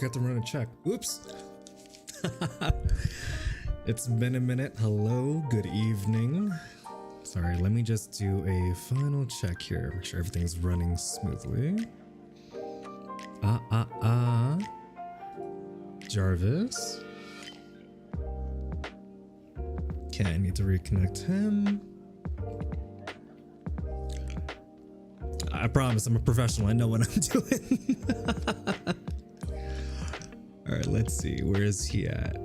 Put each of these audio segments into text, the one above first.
forgot to run a check. Oops. It's been a minute. Hello, good evening. Sorry, let me just do a final check here. Make sure everything's running smoothly. Jarvis. Okay, I need to reconnect him. I promise I'm a professional. I know what I'm doing. All right, let's see. Where is he at?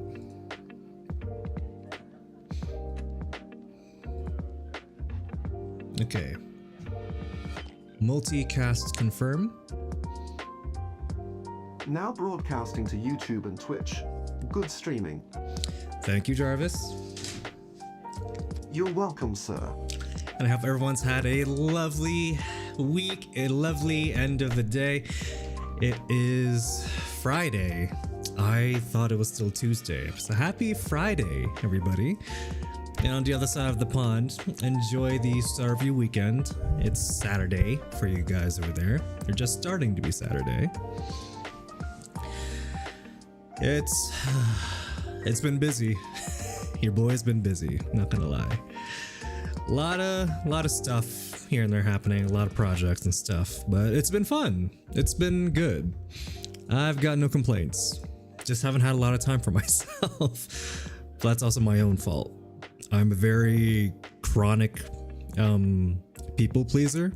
Okay. Multicast confirm. Now broadcasting to YouTube and Twitch. Good streaming. Thank you, Jarvis. You're welcome, sir. And I hope everyone's had a lovely week, a lovely end of the day. It is Friday. I thought it was still Tuesday. So happy Friday, everybody. And on the other side of the pond, enjoy the start of your weekend. It's Saturday for you guys over there. You're just starting to be Saturday. It's been busy. Your boy's been busy, not gonna lie. A lot of stuff here and there happening, a lot of projects and stuff, but it's been fun. It's been good. I've got no complaints. Just haven't had a lot of time for myself. But that's also my own fault. I'm a very chronic people pleaser.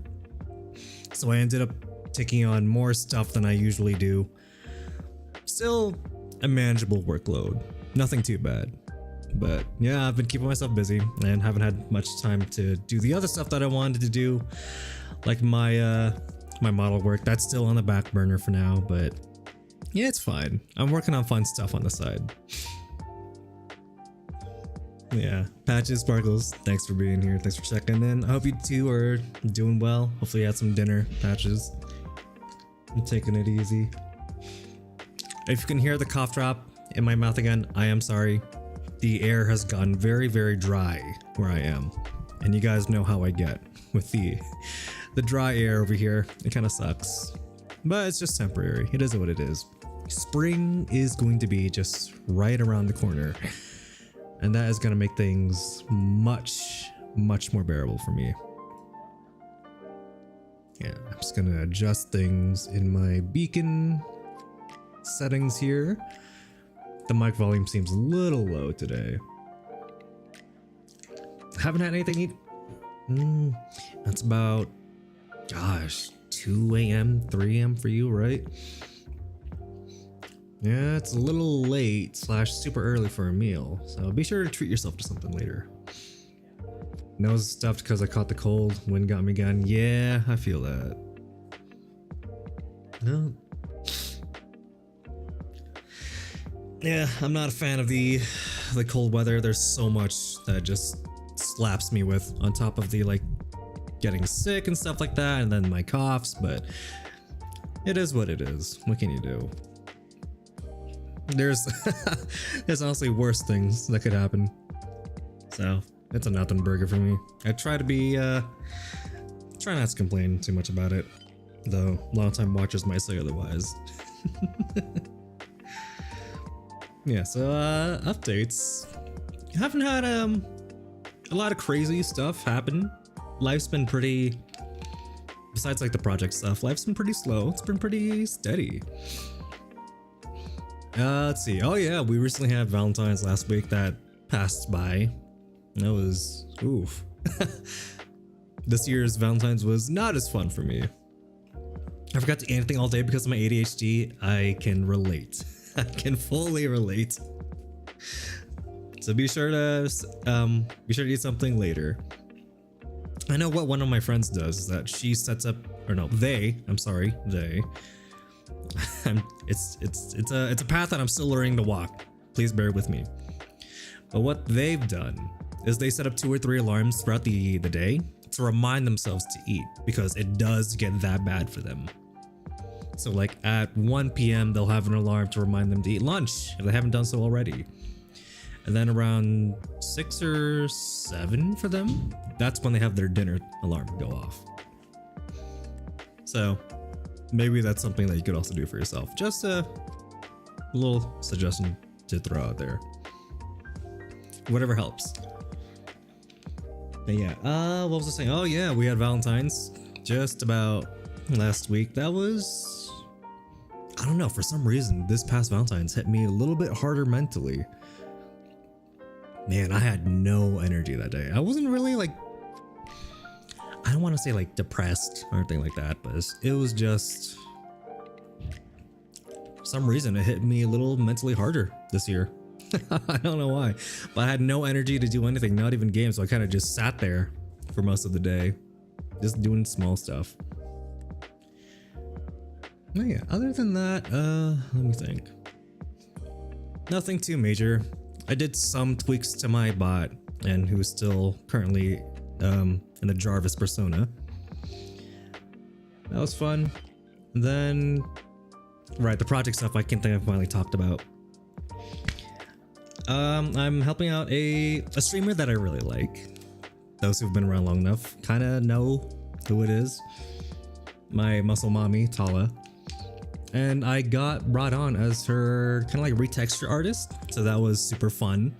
So I ended up taking on more stuff than I usually do. Still a manageable workload. Nothing too bad. But yeah, I've been keeping myself busy and haven't had much time to do the other stuff that I wanted to do, like my model work. That's still on the back burner for now, but yeah, it's fine. I'm working on fun stuff on the side. Yeah, Patches, Sparkles, thanks for being here. Thanks for checking in. I hope you two are doing well. Hopefully you had some dinner, Patches. I'm taking it easy. If you can hear the cough drop in my mouth again, I am sorry. The air has gotten very, very dry where I am. And you guys know how I get with the dry air over here. It kind of sucks. But it's just temporary. It is what it is. Spring is going to be just right around the corner. And that is going to make things much, much more bearable for me. Yeah, I'm just going to adjust things in my beacon settings here. The mic volume seems a little low today. Haven't had anything to eat. That's about, gosh, 2 a.m., 3 a.m. for you, right? Yeah, it's a little late / super early for a meal, so be sure to treat yourself to something later. Nose stuffed because I caught the cold. Wind got me again. Yeah, I feel that. No. Yeah, I'm not a fan of the cold weather. There's so much that just slaps me with, on top of the like getting sick and stuff like that, and then my coughs, but it is what it is. What can you do? There's honestly worse things that could happen. So it's a nothing burger for me. I try to be try not to complain too much about it, though long-time watchers might say otherwise. Yeah, so updates. Haven't had a lot of crazy stuff happen. Life's been pretty, besides like the project stuff, life's been pretty slow. It's been pretty steady. Let's see. Oh yeah, we recently had Valentine's last week that passed by. That was oof. This year's Valentine's was not as fun for me. I forgot to eat anything all day because of my ADHD. I can relate. I can fully relate. So be sure to eat something later. I know what one of my friends does is that she sets up, or no, they. It's a path that I'm still learning to walk. Please bear with me. But what they've done is they set up 2 or 3 alarms throughout the day to remind themselves to eat, because it does get that bad for them. So like at 1 p.m. they'll have an alarm to remind them to eat lunch if they haven't done so already. And then around 6 or 7 for them, that's when they have their dinner alarm go off. So maybe that's something that you could also do for yourself, just to A little suggestion to throw out there. Whatever helps. But yeah, what was I saying? Oh yeah, we had Valentine's just about last week. That was, I don't know, for some reason this past Valentine's hit me a little bit harder mentally. Man, I had no energy that day. I wasn't really like, I don't want to say like depressed or anything like that, but it was just, for some reason it hit me a little mentally harder this year. I don't know why, but I had no energy to do anything, not even games, so I kind of just sat there for most of the day, just doing small stuff. Oh yeah, other than that, let me think. Nothing too major. I did some tweaks to my bot, and who's still currently in the Jarvis persona. That was fun. And then, right, the project stuff I can't think I finally talked about. I'm helping out a streamer that I really like. Those who've been around long enough kind of know who it is. My muscle mommy, Tala. And I got brought on as her kind of like retexture artist. So that was super fun.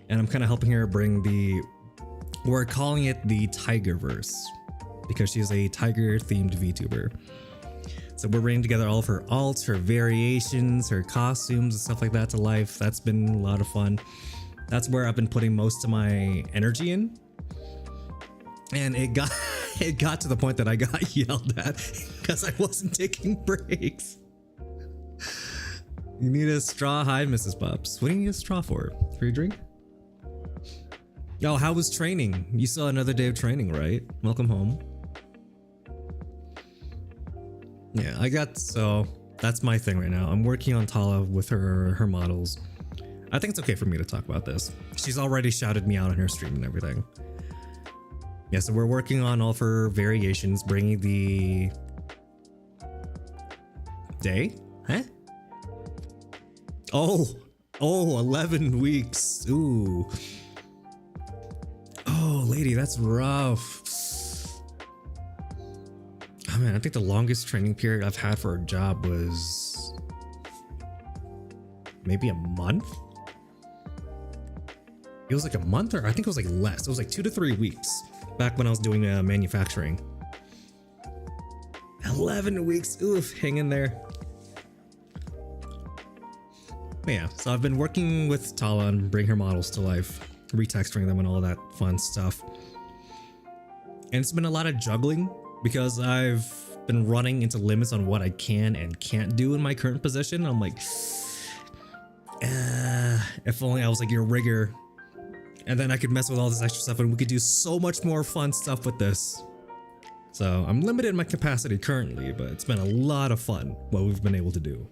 And I'm kind of helping her bring we're calling it the Tigerverse, because she's a tiger themed VTuber. So we're bringing together all of her alts, her variations, her costumes and stuff like that to life. That's been a lot of fun. That's where I've been putting most of my energy in. And it got to the point that I got yelled at because I wasn't taking breaks. You need a straw? Hi, Mrs. Pops. What do you need a straw for? For your drink? Oh, how was training? You saw another day of training, right? Welcome home. Yeah, so that's my thing right now. I'm working on Tala with her models. I think it's okay for me to talk about this. She's already shouted me out on her stream and everything. Yeah, so we're working on all of her variations, bringing the day? Huh? Oh, 11 weeks. Ooh. Oh, lady, that's rough. Oh man, I think the longest training period I've had for a job was maybe a month. It was like a month, or I think it was like less. It was like 2 to 3 weeks back when I was doing manufacturing. 11 weeks, oof, hang in there. But yeah, so I've been working with Tala and bring her models to life, retexturing them and all that fun stuff. And it's been a lot of juggling because I've been running into limits on what I can and can't do in my current position. I'm like, if only I was like your rigger, and then I could mess with all this extra stuff and we could do so much more fun stuff with this. So I'm limited in my capacity currently, but it's been a lot of fun what we've been able to do.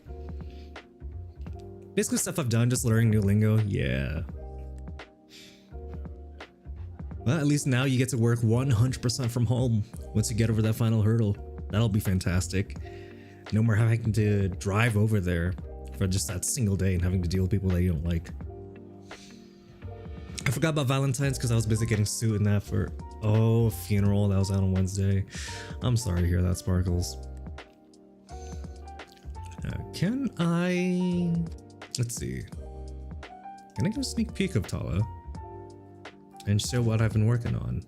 Basically stuff I've done, just learning new lingo, yeah. Well, at least now you get to work 100% from home once you get over that final hurdle. That'll be fantastic. No more having to drive over there for just that single day and having to deal with people that you don't like. I forgot about Valentine's because I was busy getting suit in that for, a funeral that was out on Wednesday. I'm sorry to hear that, Sparkles. Can I... Let's see. Can I give a sneak peek of Tala and show what I've been working on?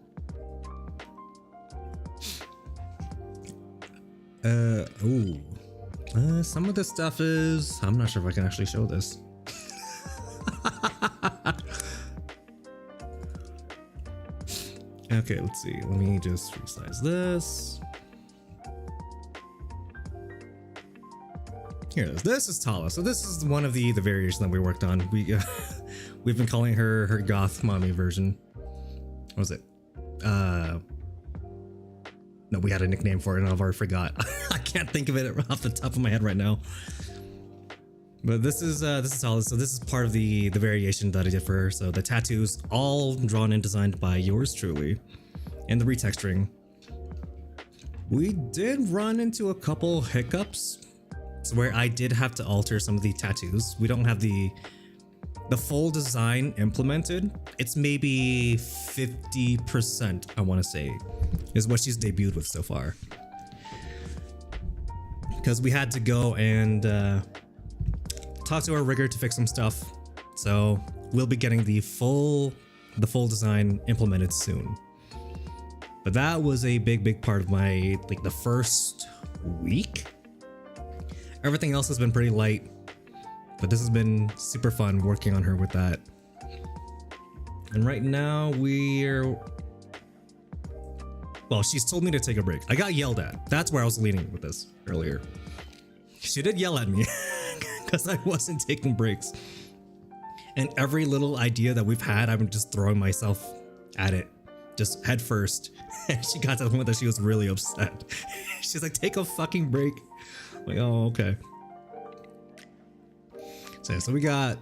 Some of this stuff is... I'm not sure if I can actually show this. Okay, let's see. Let me just resize this. Here it is. This is Tala. So this is one of the variations that we worked on. We've been calling her goth mommy version. What was it? No, we had a nickname for it and I've already forgot. I can't think of it off the top of my head right now. But this is Tala. So this is part of the variation that I did for her. So the tattoos all drawn and designed by yours truly, and the retexturing. We did run into a couple hiccups where I did have to alter some of the tattoos. We don't have the full design implemented. It's maybe 50%, I want to say, is what she's debuted with so far. Because we had to go and talked to our rigger to fix some stuff. So we'll be getting the full design implemented soon. But that was a big part of my, like, the first week. Everything else has been pretty light, but this has been super fun working on her with that. And right now well, she's told me to take a break. I got yelled at. That's where I was leading with this earlier. She did yell at me because I wasn't taking breaks. And every little idea that we've had, I'm just throwing myself at it, just head first. And she got to the point that she was really upset. She's like, take a fucking break. I'm like, oh, okay. So we got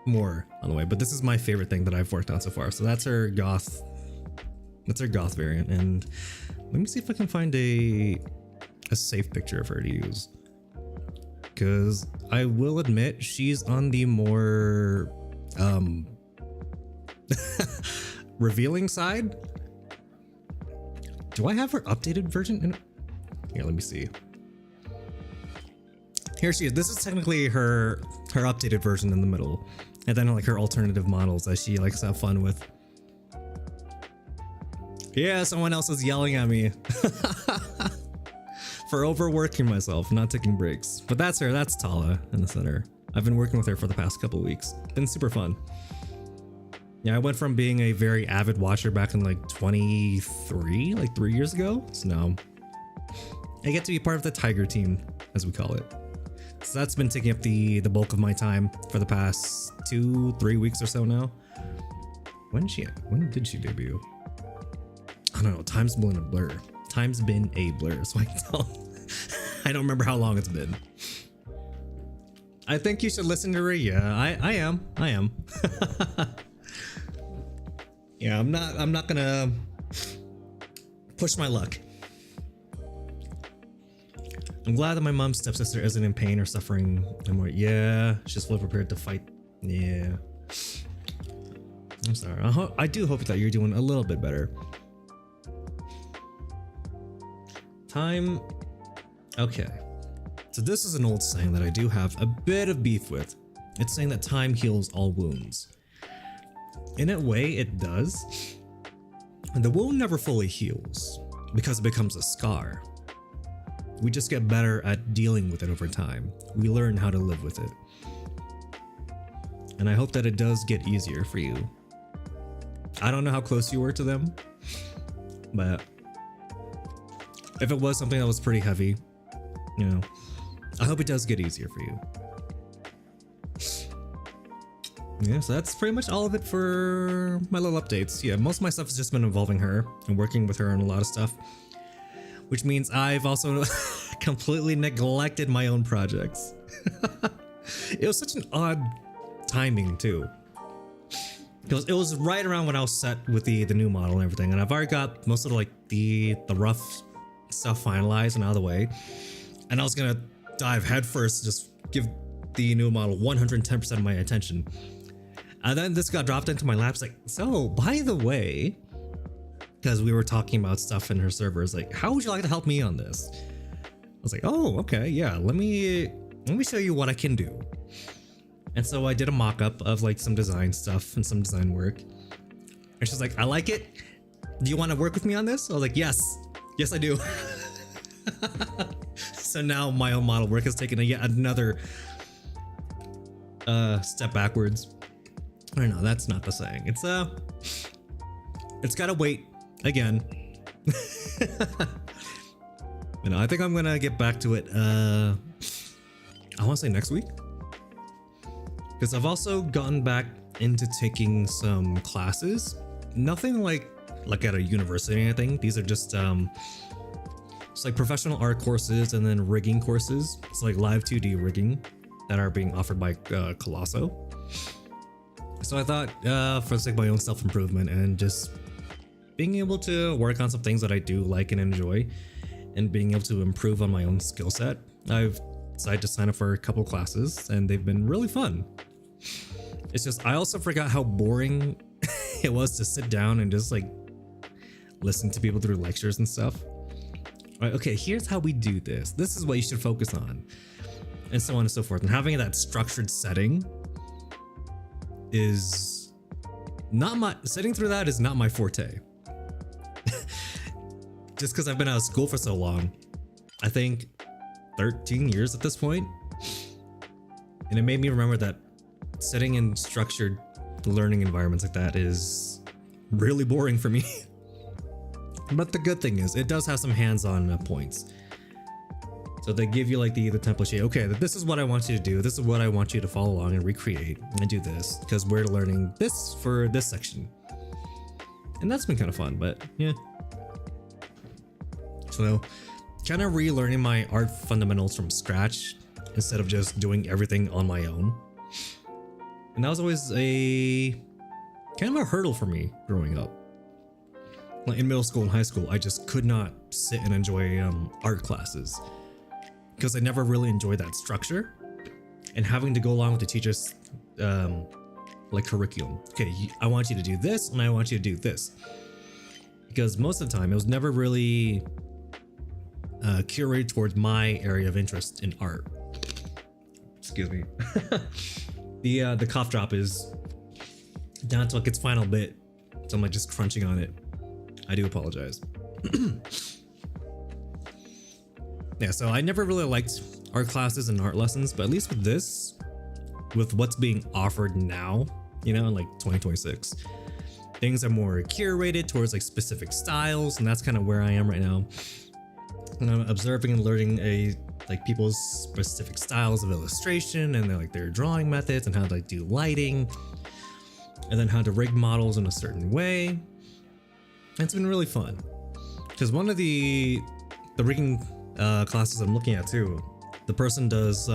more on the way, but this is my favorite thing that I've worked on so far. So that's her goth variant. And let me see if I can find a safe picture of her to use, because I will admit she's on the more revealing side. Do I have her updated version in it? Here, let me see. Here she is. This is technically her updated version in the middle, and then like her alternative models that she likes to have fun with. Yeah, someone else is yelling at me for overworking myself, not taking breaks. But that's her. That's Tala in the center. I've been working with her for the past couple weeks. Been super fun. Yeah, I went from being a very avid watcher back in like 23, like 3 years ago. So now I get to be part of the Tiger team, as we call it. So that's been taking up the bulk of my time for the past 2-3 weeks or so now. When did she debut? I don't know. Time's been a blur. Time's been a blur, so I don't remember how long it's been. I think you should listen to her. Yeah, I am. Yeah, I'm not gonna push my luck. I'm glad that my mom's stepsister isn't in pain or suffering anymore. Yeah, she's fully prepared to fight. Yeah. I'm sorry. I do hope that you're doing a little bit better. Time. Okay. So this is an old saying that I do have a bit of beef with. It's saying that time heals all wounds. In a way, it does. And the wound never fully heals because it becomes a scar. We just get better at dealing with it over time. We learn how to live with it. And I hope that it does get easier for you. I don't know how close you were to them, but if it was something that was pretty heavy, you know, I hope it does get easier for you. Yeah, so that's pretty much all of it for my little updates. Yeah, most of my stuff has just been involving her and working with her on a lot of stuff, which means I've also completely neglected my own projects. It was such an odd timing too, because it was right around when I was set with the new model and everything, and I've already got most of the rough stuff finalized and out of the way, and I was gonna dive headfirst, just give the new model 110% of my attention. And then this got dropped into my lap. It's like, so by the way, because we were talking about stuff in her servers, like, how would you like to help me on this? I was like, oh, okay, yeah, let me show you what I can do. And so I did a mock-up of like some design stuff and some design work. And she's like, I like it. Do you want to work with me on this? I was like, yes, I do. So now my own model work has taken yet another step backwards. Or no, that's not the saying. It's gotta wait again. You know, I think I'm gonna get back to it. I want to say next week, because I've also gotten back into taking some classes. Nothing like at a university or anything. These are just it's like professional art courses and then rigging courses. It's like live 2D rigging that are being offered by Colosso. So I thought, for the sake of my own self-improvement and just being able to work on some things that I do like and enjoy, and being able to improve on my own skill set, I've decided to sign up for a couple classes, and they've been really fun. It's just, I also forgot how boring it was to sit down and just like listen to people through lectures and stuff. All right, okay, here's how we do this. This is what you should focus on. and so on and so forth. And having that structured setting is not my, sitting through that is not my forte. Just because I've been out of school for so long. I think 13 years at this point. And it made me remember that sitting in structured learning environments like that is really boring for me. But the good thing is it does have some hands-on points. So they give you like the template sheet. Okay, this is what I want you to do. This is what I want you to follow along and recreate and do this because we're learning this for this section. And that's been kind of fun, but yeah. So kind of relearning my art fundamentals from scratch instead of just doing everything on my own. And that was always a kind of a hurdle for me growing up. Like in middle school and high school, I just could not sit and enjoy art classes because I never really enjoyed that structure and having to go along with the teacher's like curriculum. Okay, I want you to do this and I want you to do this. Because most of the time it was never really curated towards my area of interest in art. Excuse me. The cough drop is down to like its final bit, so I'm like just crunching on it. I do apologize. Yeah, so I never really liked art classes and art lessons, but at least with this, with what's being offered now, you know, in like 2026, things are more curated towards like specific styles, and that's kind of where I am right now. And I'm observing and learning like people's specific styles of illustration and their drawing methods and how to like do lighting and then how to rig models in a certain way. And it's been really fun because one of the rigging classes I'm looking at too, the person does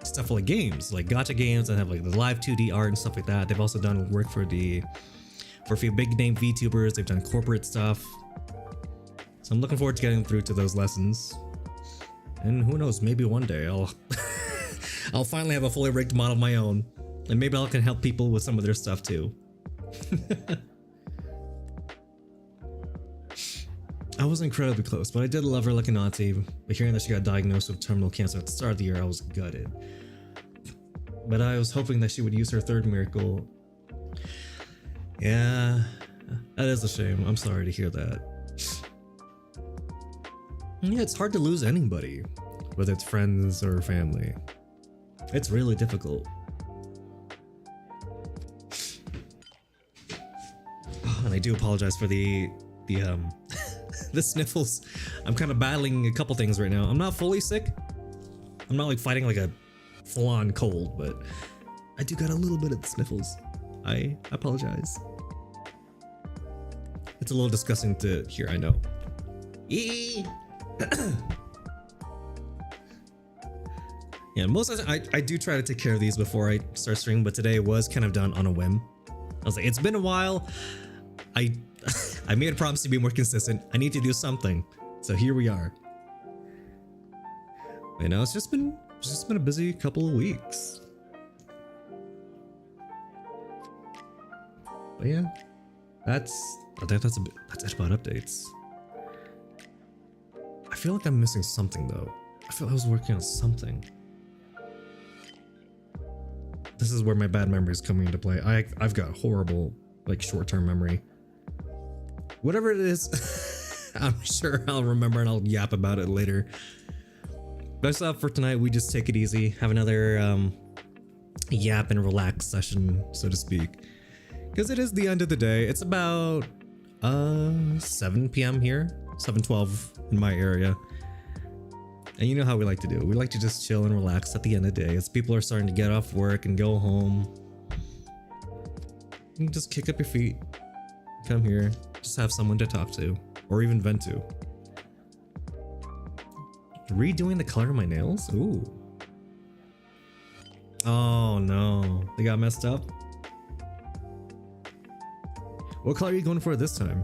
stuff like games, like gacha games, and have like the live 2D art and stuff like that. They've also done work for a few big name VTubers. They've done corporate stuff. So I'm looking forward to getting through to those lessons. And who knows, maybe one day I'll I'll finally have a fully rigged model of my own. And maybe I can help people with some of their stuff too. I was incredibly close, but I did love her like an auntie. But hearing that she got diagnosed with terminal cancer at the start of the year, I was gutted. But I was hoping that she would use her third miracle. Yeah, that is a shame. I'm sorry to hear that. Yeah, it's hard to lose anybody, whether it's friends or family. It's really difficult. Oh, and I do apologize for the the sniffles. I'm kind of battling a couple things right now. I'm not fully sick. I'm not like fighting like a full-on cold, but I do got a little bit of the sniffles. I apologize. It's a little disgusting to hear, I know. Yeah, most of the time I do try to take care of these before I start streaming, but today was kind of done on a whim. I was like, it's been a while. I made a promise to be more consistent. I need to do something. So here we are. You know, it's just been a busy couple of weeks. But yeah, I think that's it about updates. I feel like I'm missing something though. I feel I was working on something. This is where my bad memory is coming into play. I've got horrible like short-term memory. Whatever it is, I'm sure I'll remember and I'll yap about it later. But I thought for tonight we just take it easy, have another yap and relax session, so to speak. Because it is the end of the day. It's about 7 p.m. here, 7:12 in my area. And you know how we like to do. We like to just chill and relax at the end of the day as people are starting to get off work and go home. You can just kick up your feet, come here, just have someone to talk to or even vent to. Redoing the color of my nails? Ooh. Oh no, they got messed up. What color are you going for this time?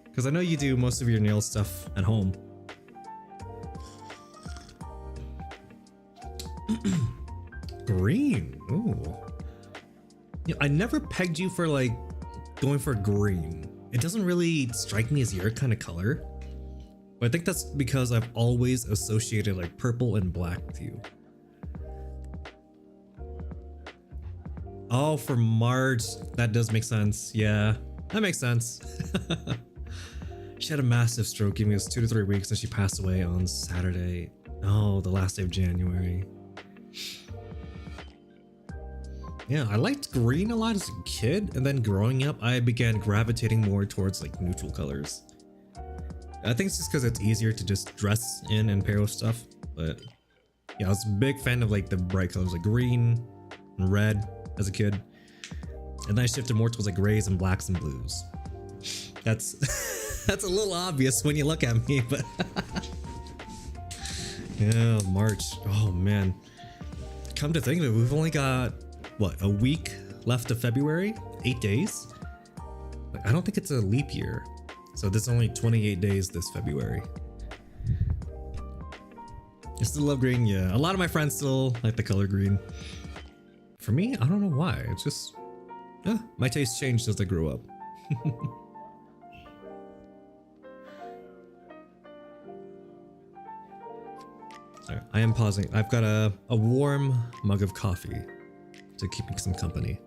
Because I know you do most of your nail stuff at home. Green. Ooh. Yeah, I never pegged you for like going for green. It doesn't really strike me as your kind of color. But I think that's because I've always associated like purple and black with you. Oh, for March. That does make sense. Yeah, that makes sense. She had a massive stroke, giving us 2 to 3 weeks, and she passed away on Saturday. Oh, the last day of January. Yeah, I liked green a lot as a kid, and then growing up, I began gravitating more towards like neutral colors. I think it's just because it's easier to just dress in and pair with stuff. But yeah, I was a big fan of like the bright colors like green and red as a kid. And then I shifted more towards like grays and blacks and blues. That's that's a little obvious when you look at me, but yeah, March. Oh man. Come to think of it, we've only got what, a week left of February? 8 days? I don't think it's a leap year. So there's only 28 days this February. I still love green, yeah. A lot of my friends still like the color green. For me, I don't know why. It's just, my taste changed as I grew up. Sorry, I am pausing. I've got a warm mug of coffee to keep me some company.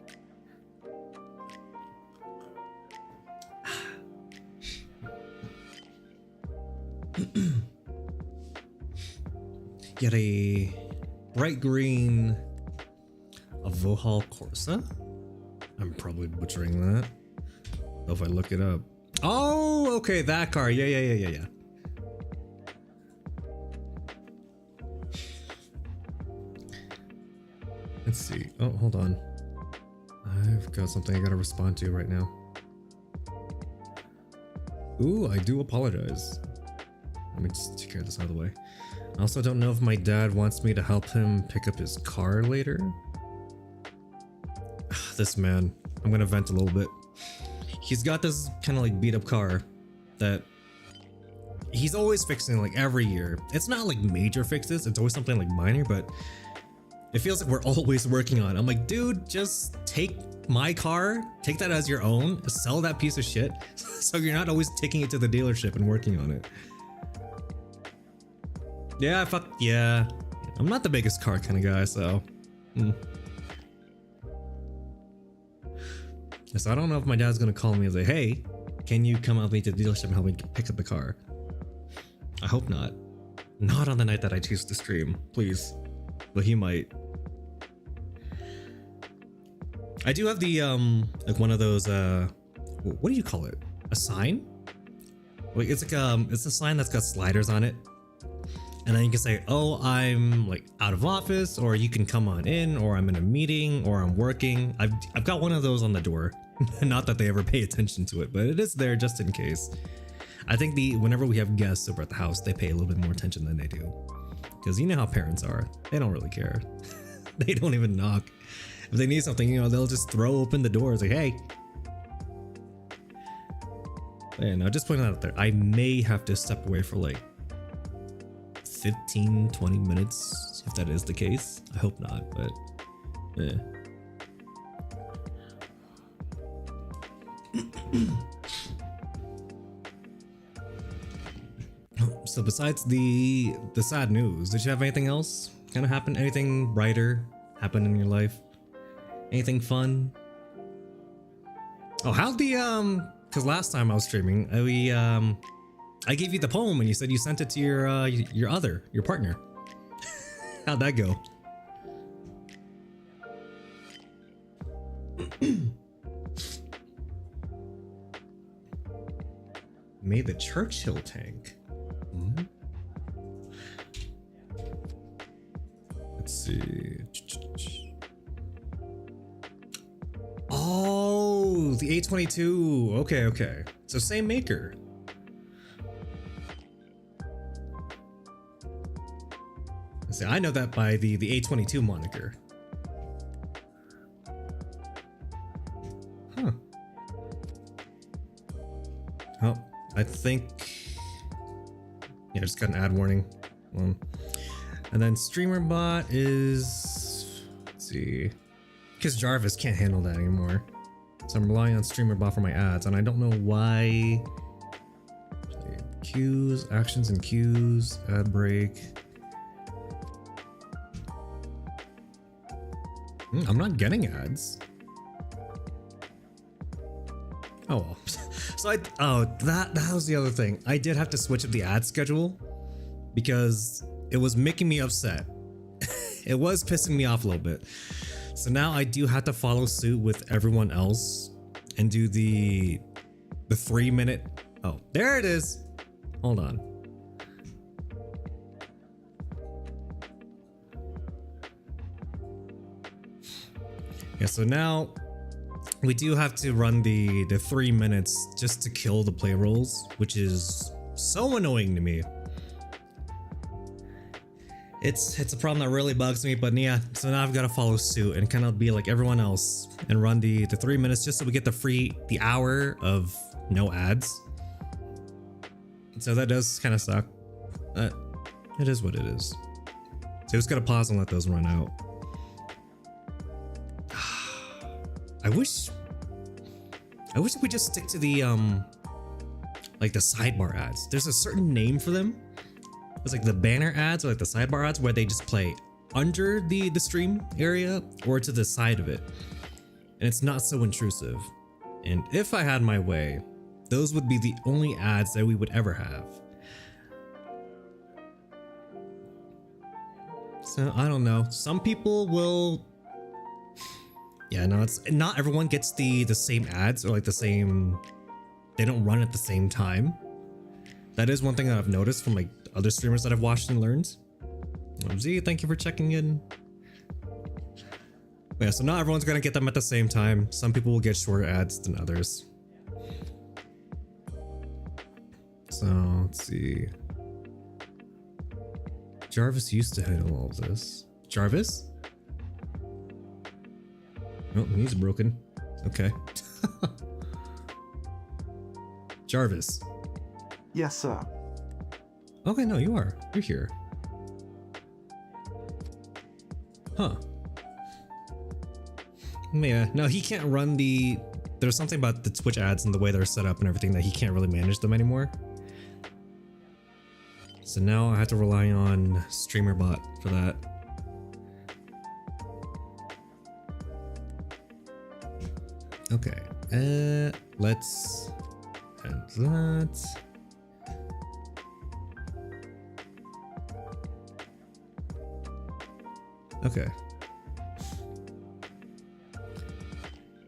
Get a bright green Avohal Corsa. I'm probably butchering that. Oh, if I look it up. Oh, okay, that car. Yeah. Let's see. Oh, hold on. I've got something I gotta respond to right now. Ooh, I do apologize. Let me just take care of this out of the way. I also don't know if my dad wants me to help him pick up his car later. This man, I'm gonna vent a little bit. He's got this kind of like beat up car that he's always fixing like every year. It's not like major fixes, it's always something like minor, but it feels like we're always working on it. I'm like, dude, just take my car, take that as your own, sell that piece of shit, so you're not always taking it to the dealership and working on it. Yeah, I'm not the biggest car kind of guy, so. So I don't know if my dad's gonna call me and say, hey, can you come out with me to the dealership and help me pick up the car? I hope not. Not on the night that I choose to stream, please. But he might. I do have the, like one of those, what do you call it? A sign? Wait, it's like, it's a sign that's got sliders on it. And then you can say, oh, I'm like out of office, or you can come on in, or I'm in a meeting, or I'm working. I've got one of those on the door. Not that they ever pay attention to it, but it is there just in case. I think whenever we have guests over at the house, they pay a little bit more attention than they do. Because you know how parents are. They don't really care. They don't even knock. If they need something, you know, they'll just throw open the door and say, hey. And I'll just point out there, I may have to step away for like 15-20 minutes, if that is the case. I hope not, but yeah. So besides the sad news, did you have anything else kind of happen? Anything brighter happen in your life? Anything fun? Oh, how'd the because last time I was streaming, I gave you the poem and you said you sent it to your partner. How'd that go? Made the Churchill tank. Let's see. Oh, the A22. Okay. So same maker. See, I know that by the A22 moniker. Huh. Oh, I think. Yeah, just got an ad warning. And then StreamerBot is. Let's see. Because Jarvis can't handle that anymore. So I'm relying on StreamerBot for my ads, and I don't know why. Cues, actions and cues, ad break. I'm not getting ads. Oh well. So that was the other thing. I did have to switch up the ad schedule because it was making me upset. It was pissing me off a little bit. So now I do have to follow suit with everyone else and do the 3-minute. Oh, there it is. Hold on. Yeah, so now we do have to run the 3 minutes just to kill the play rolls, which is so annoying to me. It's a problem that really bugs me, but yeah, so now I've got to follow suit and kind of be like everyone else and run the 3 minutes just so we get the hour of no ads. So that does kind of suck. It is what it is. So just gotta pause and let those run out. I wish we just stick to the like the sidebar ads. There's a certain name for them. It's like the banner ads or like the sidebar ads where they just play under the stream area or to the side of it. And it's not so intrusive. And if I had my way, those would be the only ads that we would ever have. So I don't know. Some people will. Yeah, no, it's not everyone gets the same ads or like the same. They don't run at the same time. That is one thing that I've noticed from like other streamers that I've watched and learned. Z, thank you for checking in. Yeah, so not everyone's gonna get them at the same time. Some people will get shorter ads than others. So let's see. Jarvis used to handle all of this. Jarvis? Oh, he's broken. Okay. Jarvis. Yes, sir. Okay, no, you are. You're here. Huh. Yeah, no, he can't run the. There's something about the Twitch ads and the way they're set up and everything that he can't really manage them anymore. So now I have to rely on StreamerBot for that. Okay, let's add that. Okay.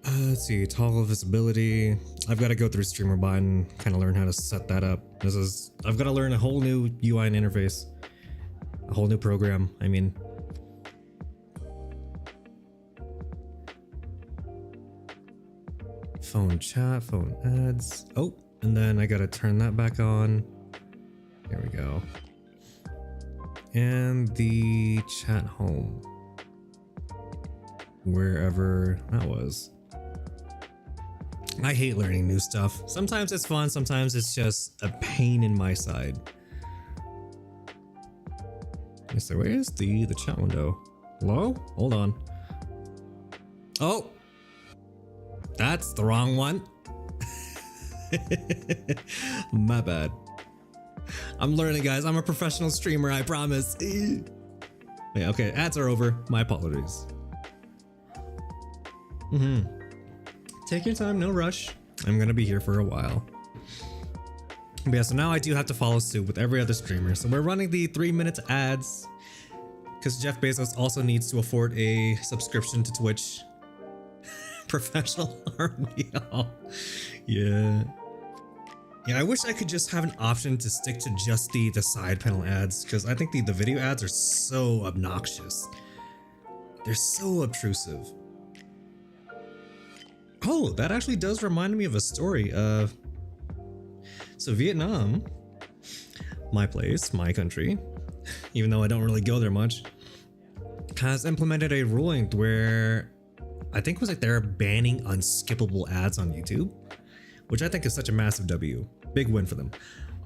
Let's see, toggle visibility. I've got to go through StreamerBot and kind of learn how to set that up. I've got to learn a whole new UI and interface. A whole new program, I mean. Phone chat, phone ads. Oh, and then I got to turn that back on. There we go. And the chat home. Wherever that was. I hate learning new stuff. Sometimes it's fun, sometimes it's just a pain in my side. So where is the chat window? Hello? Hold on. Oh! That's the wrong one. My bad. I'm learning, guys. I'm a professional streamer, I promise. Yeah, okay, ads are over. My apologies. Take your time, no rush. I'm gonna be here for a while. But yeah, so now I do have to follow suit with every other streamer. So we're running the 3 minutes ads because Jeff Bezos also needs to afford a subscription to Twitch. Professional army. Yeah. Yeah, I wish I could just have an option to stick to just the side panel ads because I think the video ads are so obnoxious. They're so obtrusive. Oh, that actually does remind me of a story. So Vietnam, my place, my country, even though I don't really go there much, has implemented a ruling where I think it was like they're banning unskippable ads on YouTube, which I think is such a massive W. Big win for them.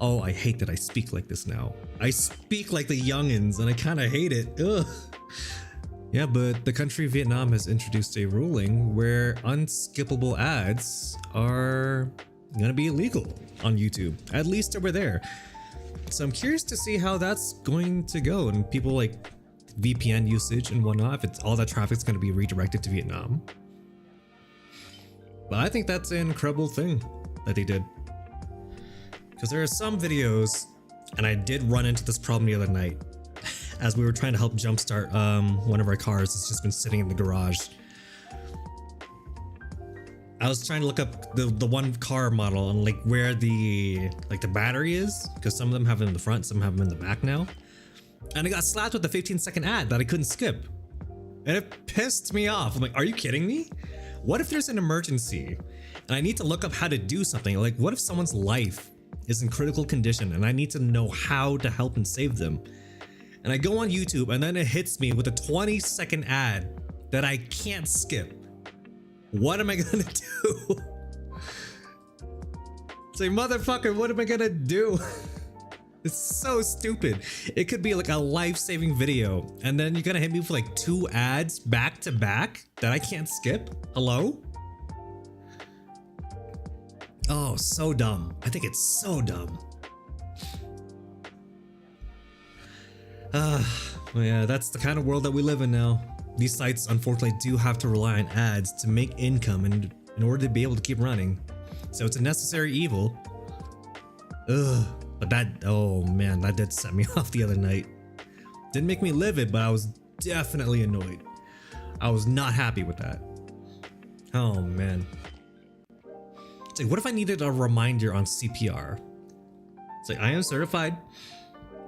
Oh, I hate that I speak like this now. I speak like the youngins and I kind of hate it. Ugh. Yeah, but the country Vietnam has introduced a ruling where unskippable ads are gonna be illegal on YouTube, at least over there. So I'm curious to see how that's going to go and people like VPN usage and whatnot, if it's all that traffic's gonna be redirected to Vietnam. But I think that's an incredible thing that they did. Because there are some videos, and I did run into this problem the other night as we were trying to help jumpstart one of our cars that's just been sitting in the garage. I was trying to look up the one car model and like where the battery is, because some of them have it in the front, some have them in the back now. And I got slapped with a 15-second ad that I couldn't skip. And it pissed me off. I'm like, are you kidding me? What if there's an emergency and I need to look up how to do something? Like, what if someone's life is in critical condition and I need to know how to help and save them? And I go on YouTube and then it hits me with a 20-second ad that I can't skip. What am I gonna do? Say, motherfucker, what am I gonna do? It's so stupid. It could be like a life-saving video, and then you're gonna hit me with like 2 ads back to back that I can't skip? Hello? Oh, so dumb. I think it's so dumb. Well, yeah, that's the kind of world that we live in now. These sites unfortunately do have to rely on ads to make income in order to be able to keep running. So it's a necessary evil. Ugh. But that, oh man, that did set me off the other night. Didn't make me livid, but I was definitely annoyed. I was not happy with that. Oh man. It's like, what if I needed a reminder on CPR? It's like, I am certified,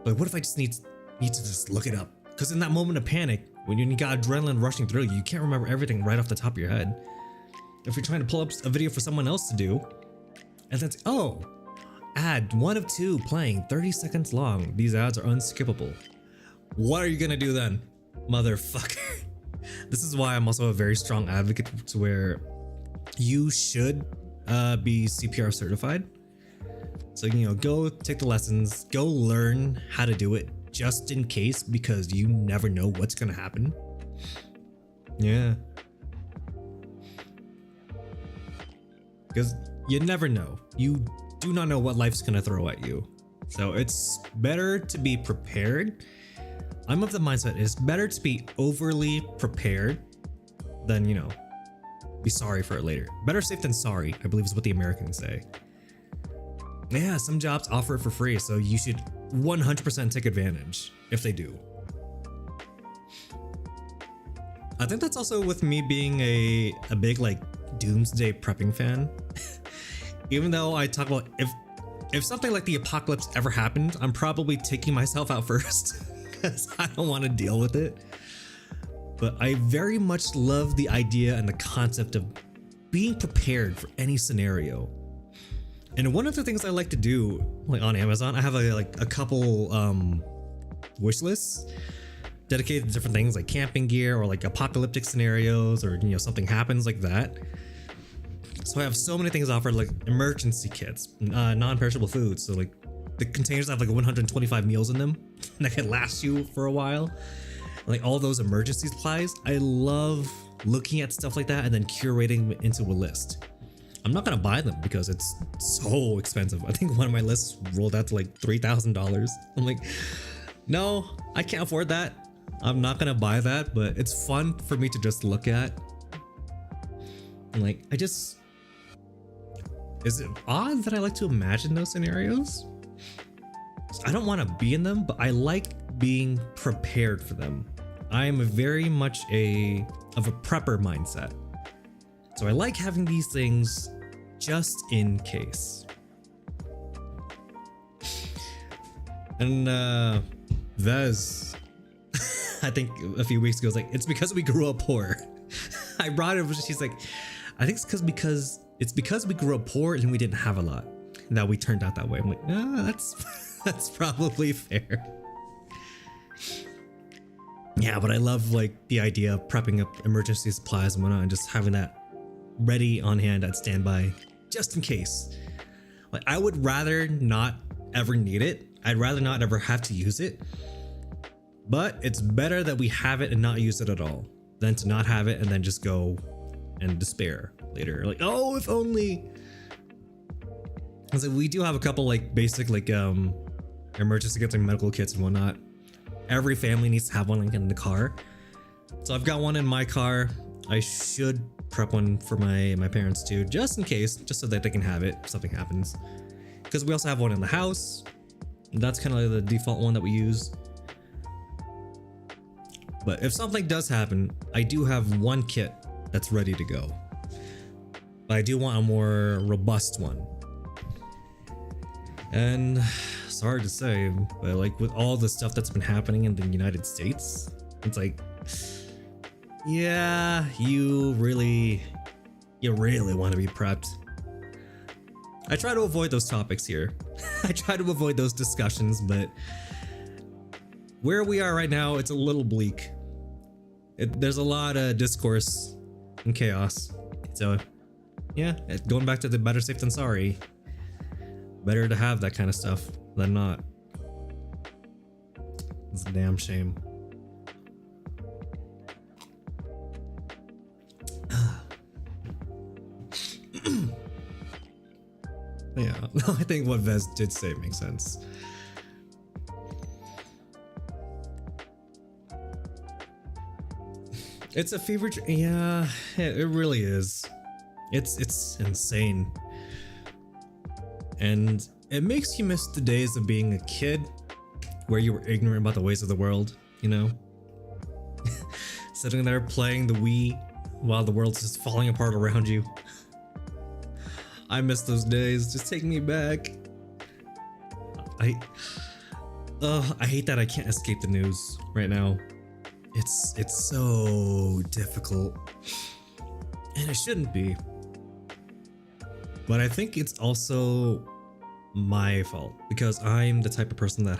but what if I just need to just look it up? Because in that moment of panic, when you got adrenaline rushing through you, you can't remember everything right off the top of your head. If you're trying to pull up a video for someone else to do, and then it's, oh, ad 1 of 2 playing 30 seconds long. These ads are unskippable. What are you gonna do then, motherfucker? This is why I'm also a very strong advocate to where you should be CPR certified. So, you know, go take the lessons, go learn how to do it just in case, because you never know what's gonna happen. Yeah. Because you never know. You do not know what life's gonna throw at you. So it's better to be prepared. I'm of the mindset it's better to be overly prepared than, you know, be sorry for it later. Better safe than sorry, I believe is what the Americans say. Yeah, some jobs offer it for free, so you should 100% take advantage if they do. I think that's also with me being a big like doomsday prepping fan. Even though I talk about if something like the apocalypse ever happened, I'm probably taking myself out first because I don't want to deal with it. But I very much love the idea and the concept of being prepared for any scenario. And one of the things I like to do, like on Amazon, I have a couple wish lists dedicated to different things like camping gear or like apocalyptic scenarios, or, you know, something happens like that. So I have so many things offered, like emergency kits, non-perishable foods. So like the containers have like 125 meals in them that can last you for a while. Like all those emergency supplies. I love looking at stuff like that and then curating into a list. I'm not gonna buy them because it's so expensive. I think one of my lists rolled out to like $3,000. I'm like, no, I can't afford that. I'm not gonna buy that, but it's fun for me to just look at. And like, is it odd that I like to imagine those scenarios? I don't want to be in them, but I like being prepared for them. I am very much of a prepper mindset. So I like having these things just in case. And Vez, I think a few weeks ago, was like, it's because we grew up poor. I brought it, she's like, I think it's because we grew up poor and we didn't have a lot that we turned out that way. I'm like, no, that's probably fair. Yeah, but I love like the idea of prepping up emergency supplies and whatnot and just having that ready on hand at standby just in case. Like, I would rather not ever need it. I'd rather not ever have to use it. But it's better that we have it and not use it at all than to not have it and then just go and despair later. Like, oh, if only. I was like, we do have a couple like basic like emergency kits and medical kits and whatnot. Every family needs to have one like in the car. So I've got one in my car. I should prep one for my parents too, just in case, just so that they can have it if something happens. Because we also have one in the house. That's kind of like the default one that we use. But if something does happen, I do have one kit that's ready to go. But I do want a more robust one. And it's hard to say, but like with all the stuff that's been happening in the United States, it's like, yeah, you really want to be prepped. I try to avoid those topics here. I try to avoid those discussions, but where we are right now, it's a little bleak. There's a lot of discourse and chaos. So yeah, going back to the better safe than sorry. Better to have that kind of stuff than not. It's a damn shame. Yeah, I think what Vez did say makes sense. It's a fever dream. Yeah, it really is. It's insane. And it makes you miss the days of being a kid where you were ignorant about the ways of the world, you know? Sitting there playing the Wii while the world's just falling apart around you. I miss those days. Just take me back. I hate that I can't escape the news right now. It's so difficult. And it shouldn't be. But I think it's also my fault because I'm the type of person that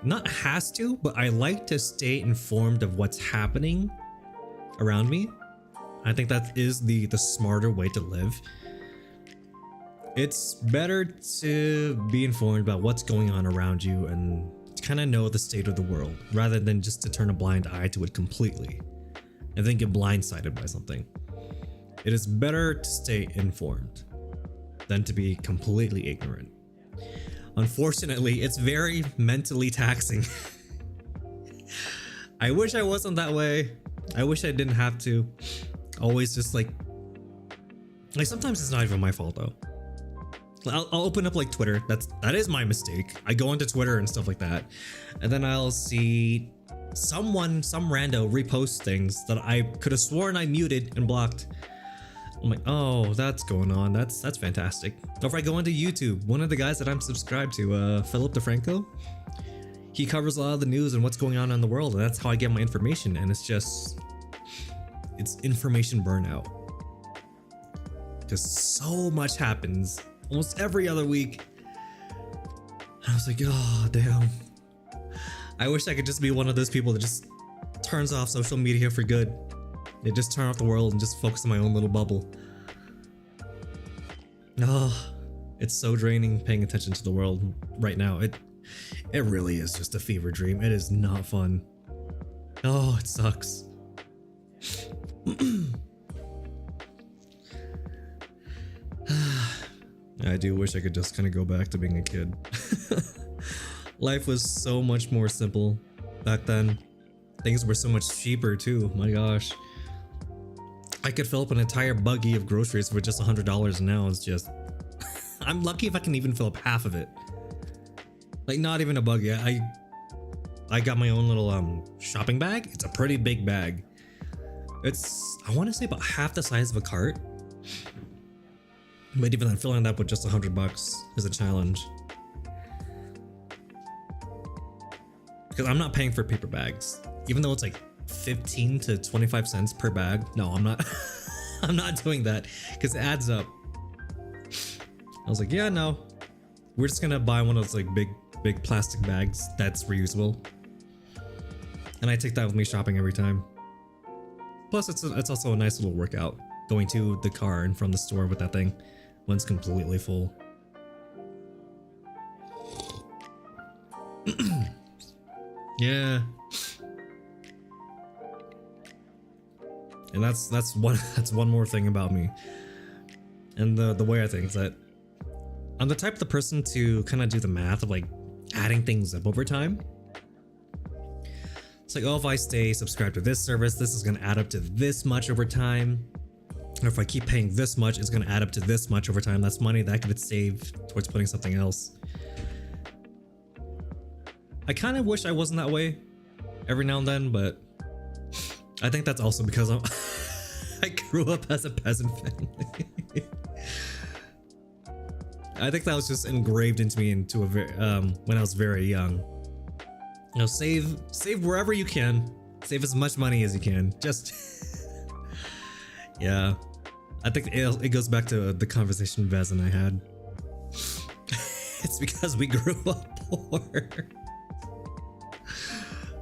not has to, but I like to stay informed of what's happening around me. I think that is the smarter way to live. It's better to be informed about what's going on around you and kind of know the state of the world rather than just to turn a blind eye to it completely and then get blindsided by something. It is better to stay informed than to be completely ignorant. Unfortunately, it's very mentally taxing. I wish I wasn't that way. I wish I didn't have to always just like sometimes it's not even my fault though. I'll open up like Twitter. That is my mistake. I go into Twitter and stuff like that, and then I'll see some rando repost things that I could have sworn I muted and blocked. I'm like, oh, that's going on. That's fantastic. Or if I go into YouTube, one of the guys that I'm subscribed to, Philip DeFranco, he covers a lot of the news and what's going on in the world, and that's how I get my information. And it's information burnout because so much happens almost every other week. And I was like, oh damn, I wish I could just be one of those people that just turns off social media for good. They just turn off the world and just focus on my own little bubble. Oh, it's so draining paying attention to the world right now. It really is just a fever dream. It is not fun. Oh, it sucks. I do wish I could just kind of go back to being a kid. Life was so much more simple back then. Things were so much cheaper too. My gosh. I could fill up an entire buggy of groceries for just $100, and now it's just I'm lucky if I can even fill up half of it. Like not even a buggy. I got my own little shopping bag. It's a pretty big bag. It's I want to say about half the size of a cart. But even then, filling it up with just $100 is a challenge. Because I'm not paying for paper bags, even though it's like 15 to 25 cents per bag. No, I'm not. I'm not doing that because it adds up. I was like, yeah, no, we're just gonna buy one of those like big plastic bags that's reusable, and I take that with me shopping every time. Plus, it's also a nice little workout going to the car and from the store with that thing when it's completely full. Yeah. And that's one more thing about me. And the way I think is that I'm the type of the person to kind of do the math of like adding things up over time. It's like, oh, if I stay subscribed to this service, this is going to add up to this much over time. Or if I keep paying this much, it's going to add up to this much over time. That's money that I could save towards putting something else. I kind of wish I wasn't that way every now and then, but I think that's also because I grew up as a peasant family. I think that was just engraved into me into a when I was very young. You know, save wherever you can, save as much money as you can. Just yeah, I think it goes back to the conversation Vez and I had. It's because we grew up poor.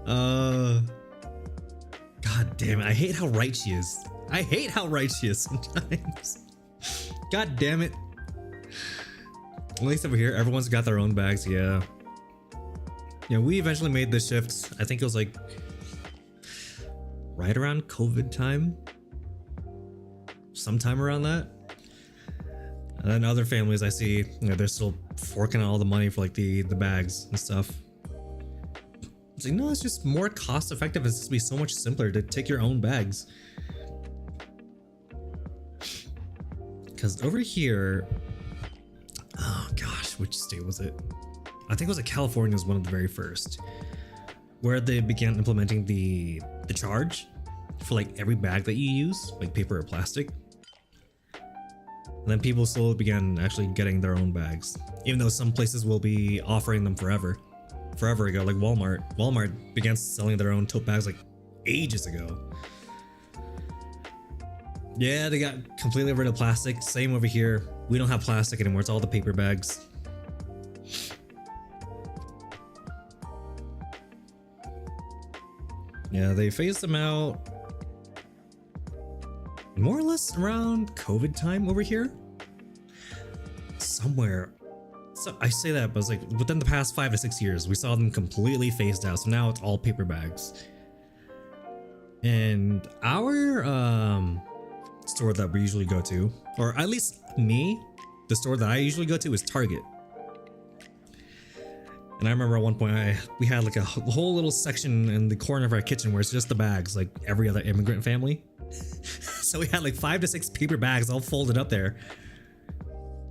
God damn it, I hate how right she is. I hate how right she is sometimes. God damn it. At least over here, everyone's got their own bags, yeah. Yeah, we eventually made the shift. I think it was like right around COVID time. Sometime around that. And then other families I see, you know, they're still forking out all the money for like the bags and stuff. It's like, no, it's just more cost effective. It's just be so much simpler to take your own bags. Because over here, oh gosh, which state was it? I think it was California was one of the very first, where they began implementing the charge for like every bag that you use, like paper or plastic. And then people slowly began actually getting their own bags, even though some places will be offering them forever ago, like Walmart. Walmart began selling their own tote bags like ages ago. Yeah, they got completely rid of plastic. Same over here. We don't have plastic anymore. It's all the paper bags. Yeah, they phased them out more or less around COVID time over here. Somewhere. So I say that, but it's like within the past 5 to 6 years, we saw them completely phased out. So now it's all paper bags. And our store that we usually go to, or at least me, the store that I usually go to is Target. And I remember at one point we had like a whole little section in the corner of our kitchen where it's just the bags, like every other immigrant family. So we had like 5 to 6 paper bags all folded up there.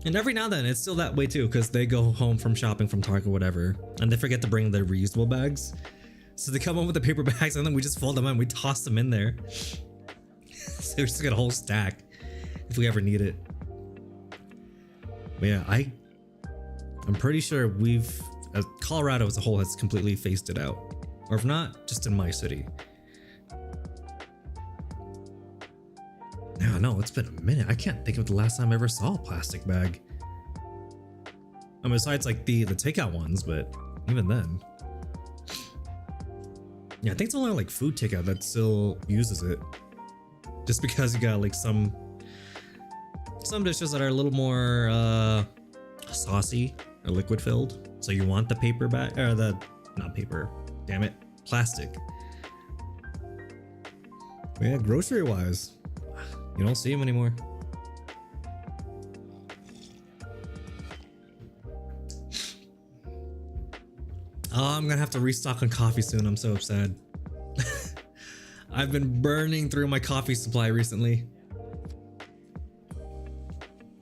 And every now and then it's still that way too, because they go home from shopping from Target or whatever, and they forget to bring their reusable bags. So they come home with the paper bags and then we just fold them up and we toss them in there. So we just got a whole stack if we ever need it. But yeah, I'm pretty sure Colorado as a whole has completely phased it out, or if not, just in my city. Yeah, no, it's been a minute. I can't think of the last time I ever saw a plastic bag. I mean, besides like the takeout ones, but even then. Yeah, I think it's only like food takeout that still uses it. Just because you got like some dishes that are a little more saucy or liquid filled. So you want the paper bag, or not paper, damn it, plastic. But yeah, grocery wise, you don't see them anymore. Oh, I'm gonna have to restock on coffee soon. I'm so upset. I've been burning through my coffee supply recently.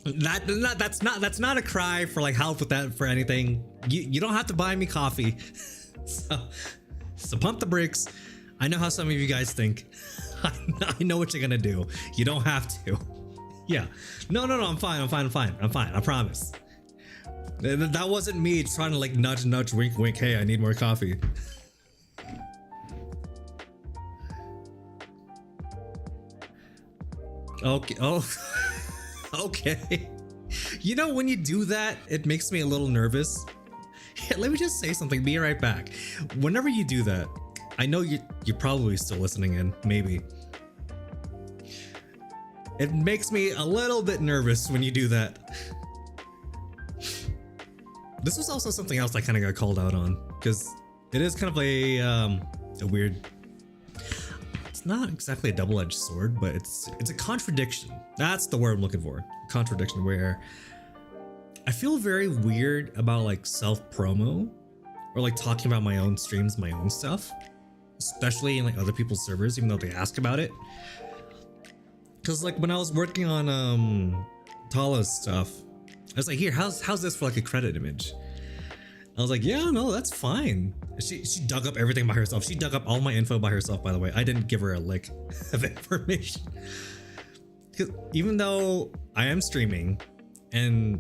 That's not a cry for like help with that for anything. You don't have to buy me coffee. So pump the brakes. I know how some of you guys think. I know what you're gonna do. You don't have to. Yeah. No, I'm fine. I promise. That wasn't me trying to like nudge, wink, wink. Hey, I need more coffee. Okay. Oh. Okay. You know, when you do that, it makes me a little nervous. Yeah, let me just say something. Be right back. Whenever you do that, I know you're probably still listening in. Maybe. It makes me a little bit nervous when you do that. This was also something else I kind of got called out on, because it is kind of a weird. It's not exactly a double-edged sword, but it's a contradiction. That's the word I'm looking for. Contradiction, where I feel very weird about like self-promo or like talking about my own streams, my own stuff. especially in like other people's servers, even though they ask about it. Cause like when I was working on Tala's stuff, I was like, here, how's this for like a credit image? I was like, yeah, no, that's fine. She dug up everything by herself. She dug up all my info by herself, by the way. I didn't give her a lick of information. Even though I am streaming, and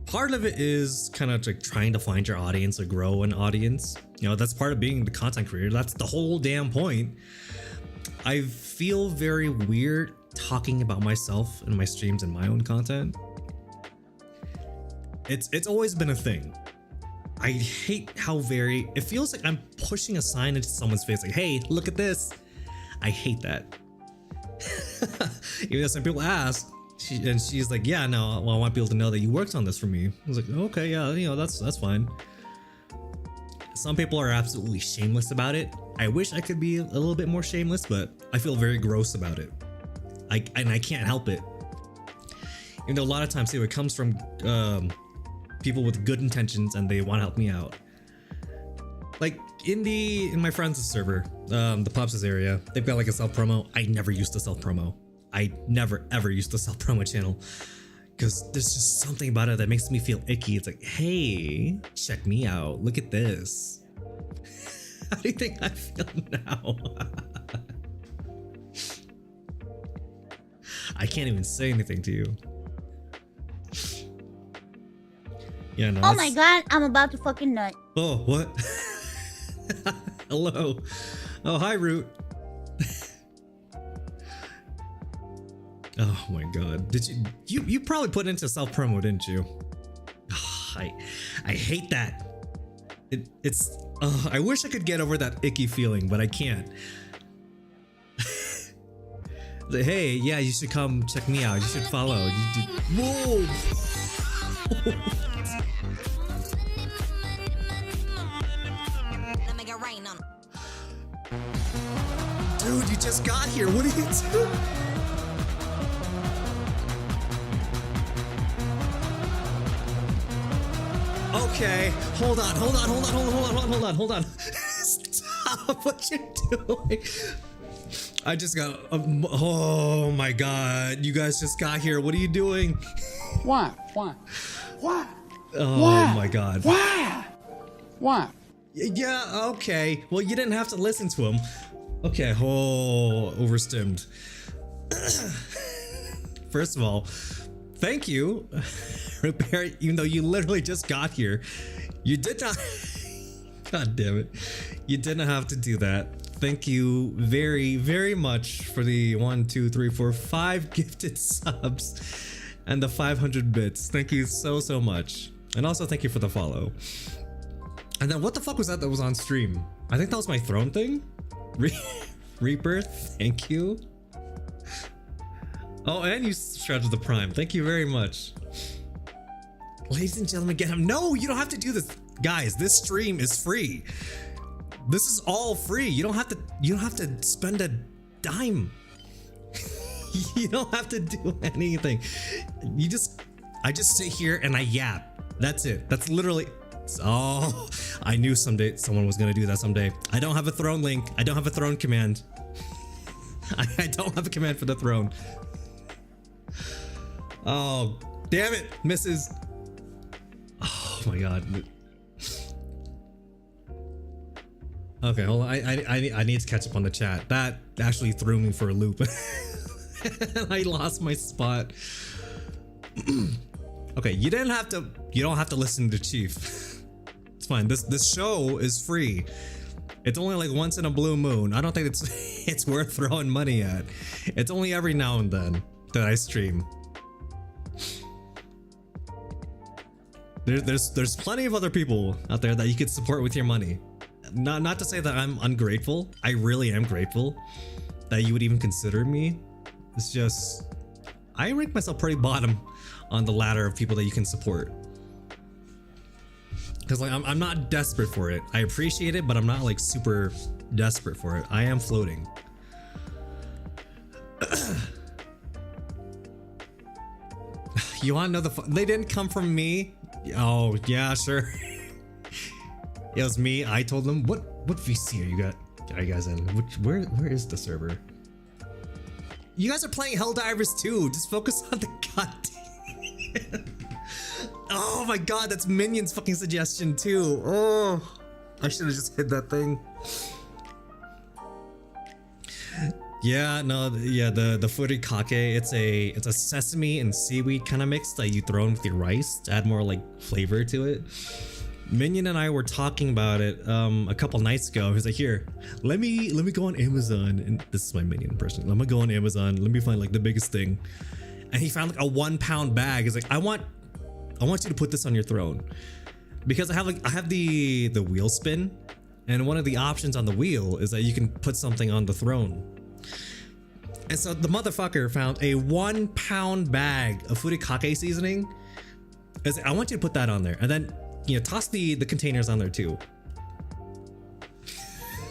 part of it is kind of like trying to find your audience or grow an audience. You know, that's part of being the content creator. That's the whole damn point. I feel very weird talking about myself in my streams and my own content. It's always been a thing. I hate how it feels like I'm pushing a sign into someone's face like, hey, look at this. I hate that. Even though some people ask, she's like, yeah, no, well, I want people to know that you worked on this for me. I was like, okay, yeah, you know, that's fine. Some people are absolutely shameless about it. I wish I could be a little bit more shameless, but I feel very gross about it. And I can't help it. You know, a lot of times too, it comes from people with good intentions and they want to help me out. Like in my friends' server, the Pops' area, they've got like a self promo. I never used to self promo. I never ever used to self promo channel because there's just something about it that makes me feel icky. It's like, hey, check me out. Look at this. How do you think I feel now? I can't even say anything to you. Yeah, no. Oh my god, I'm about to fucking nut. Oh, what? Hello. Oh, hi, Root. Oh my god. Did you probably put into self promo, didn't you? Oh, I hate that. It's I wish I could get over that icky feeling, but I can't. Hey, yeah, you should come check me out. You should follow. Whoa. Dude, you just got here. What are you doing? Okay, hold on. Stop what you're doing. I just got. Oh my god, you guys just got here. What are you doing? Why? Oh my god. Why? Yeah, okay. Well, you didn't have to listen to him. Okay, oh, overstimmed. First of all, thank you, Repair, even though you literally just got here. You did not. God damn it. You didn't have to do that. Thank you very, very much for the 1, 2, 3, 4, 5 gifted subs and the 500 bits. Thank you so much. And also thank you for the follow. And then what the fuck was that was on stream? I think that was my throne thing? Rebirth, thank you. Oh, and you stretched the prime. Thank you very much. Ladies and gentlemen, get him. No, you don't have to do this. Guys, this stream is free. This is all free. You don't have to spend a dime. You don't have to do anything. I just sit here and I yap. That's it. That's literally. Oh, I knew someday someone was gonna do that someday. I don't have a throne link. I don't have a throne command. I don't have a command for the throne. Oh, damn it, misses. Oh my god. Okay, hold on. I need to catch up on the chat. That actually threw me for a loop. I lost my spot. Okay, you don't have to listen to Chief. It's fine. This show is free. It's only like once in a blue moon. I don't think it's worth throwing money at. It's only every now and then that I stream. There's plenty of other people out there that you could support with your money. Not to say that I'm ungrateful. I really am grateful that you would even consider me. It's just I rank myself pretty bottom on the ladder of people that you can support. Because like I'm not desperate for it. I appreciate it, but I'm not like super desperate for it. I am floating. You wanna know they didn't come from me? Oh yeah, sure. It was me. I told them what VC are you got? Get you guys in. Where is the server? You guys are playing Helldivers too. Just focus on the goddamn. Oh my god, that's Minion's fucking suggestion too. Oh, I should have just hit that thing. Yeah, no, yeah, the furikake, it's a sesame and seaweed kind of mix that you throw in with your rice to add more like flavor to it. Minion and I were talking about it a couple nights ago. He's like, here, let me go on Amazon, and this is my Minion person. Let me go on Amazon. Let me find like the biggest thing, and he found like a 1 pound bag. He's like, I want you to put this on your throne, because I have the wheel spin, and one of the options on the wheel is that you can put something on the throne. And so the motherfucker found a 1 pound bag of furikake seasoning. He's like, I want you to put that on there, and then toss the containers on there too.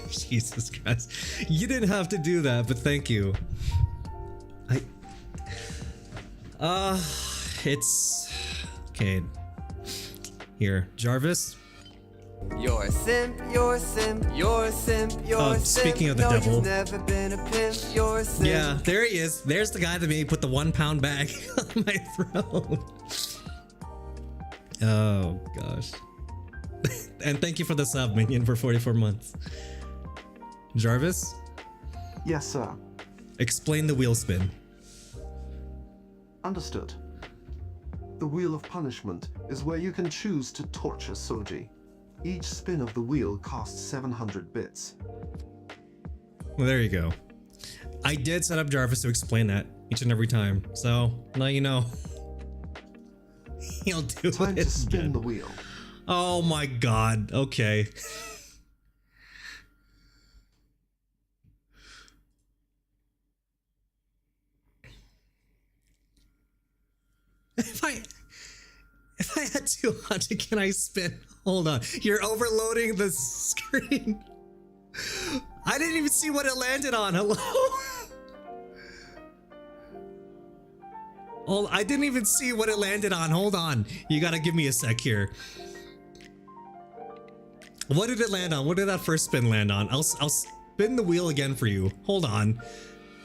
Jesus Christ, you didn't have to do that, but thank you. It's okay. Here, Jarvis. You're a simp, you're a simp, you're a simp, you're a simp. Speaking of the no, devil. You've never been a pimp, you're a simp. Yeah, there he is. There's the guy that made me put the 1 pound bag on my throne. Oh gosh. And thank you for the sub, Minion, for 44 months. Jarvis, Yes, sir. explain the wheel spin. Understood. The Wheel of Punishment is where you can choose to torture Soji. Each spin of the wheel costs 700 bits. Well, there you go. I did set up Jarvis to explain that each and every time, so now you know. He'll do Time it to spin again. the wheel. Oh my god, okay. If I had 200, can I spin? Hold on, you're overloading the screen. I didn't even see what it landed on. Hello? Oh, I didn't even see what it landed on. Hold on, you gotta give me a sec here. What did it land on? What did that first spin land on? I'll spin the wheel again for you. Hold on.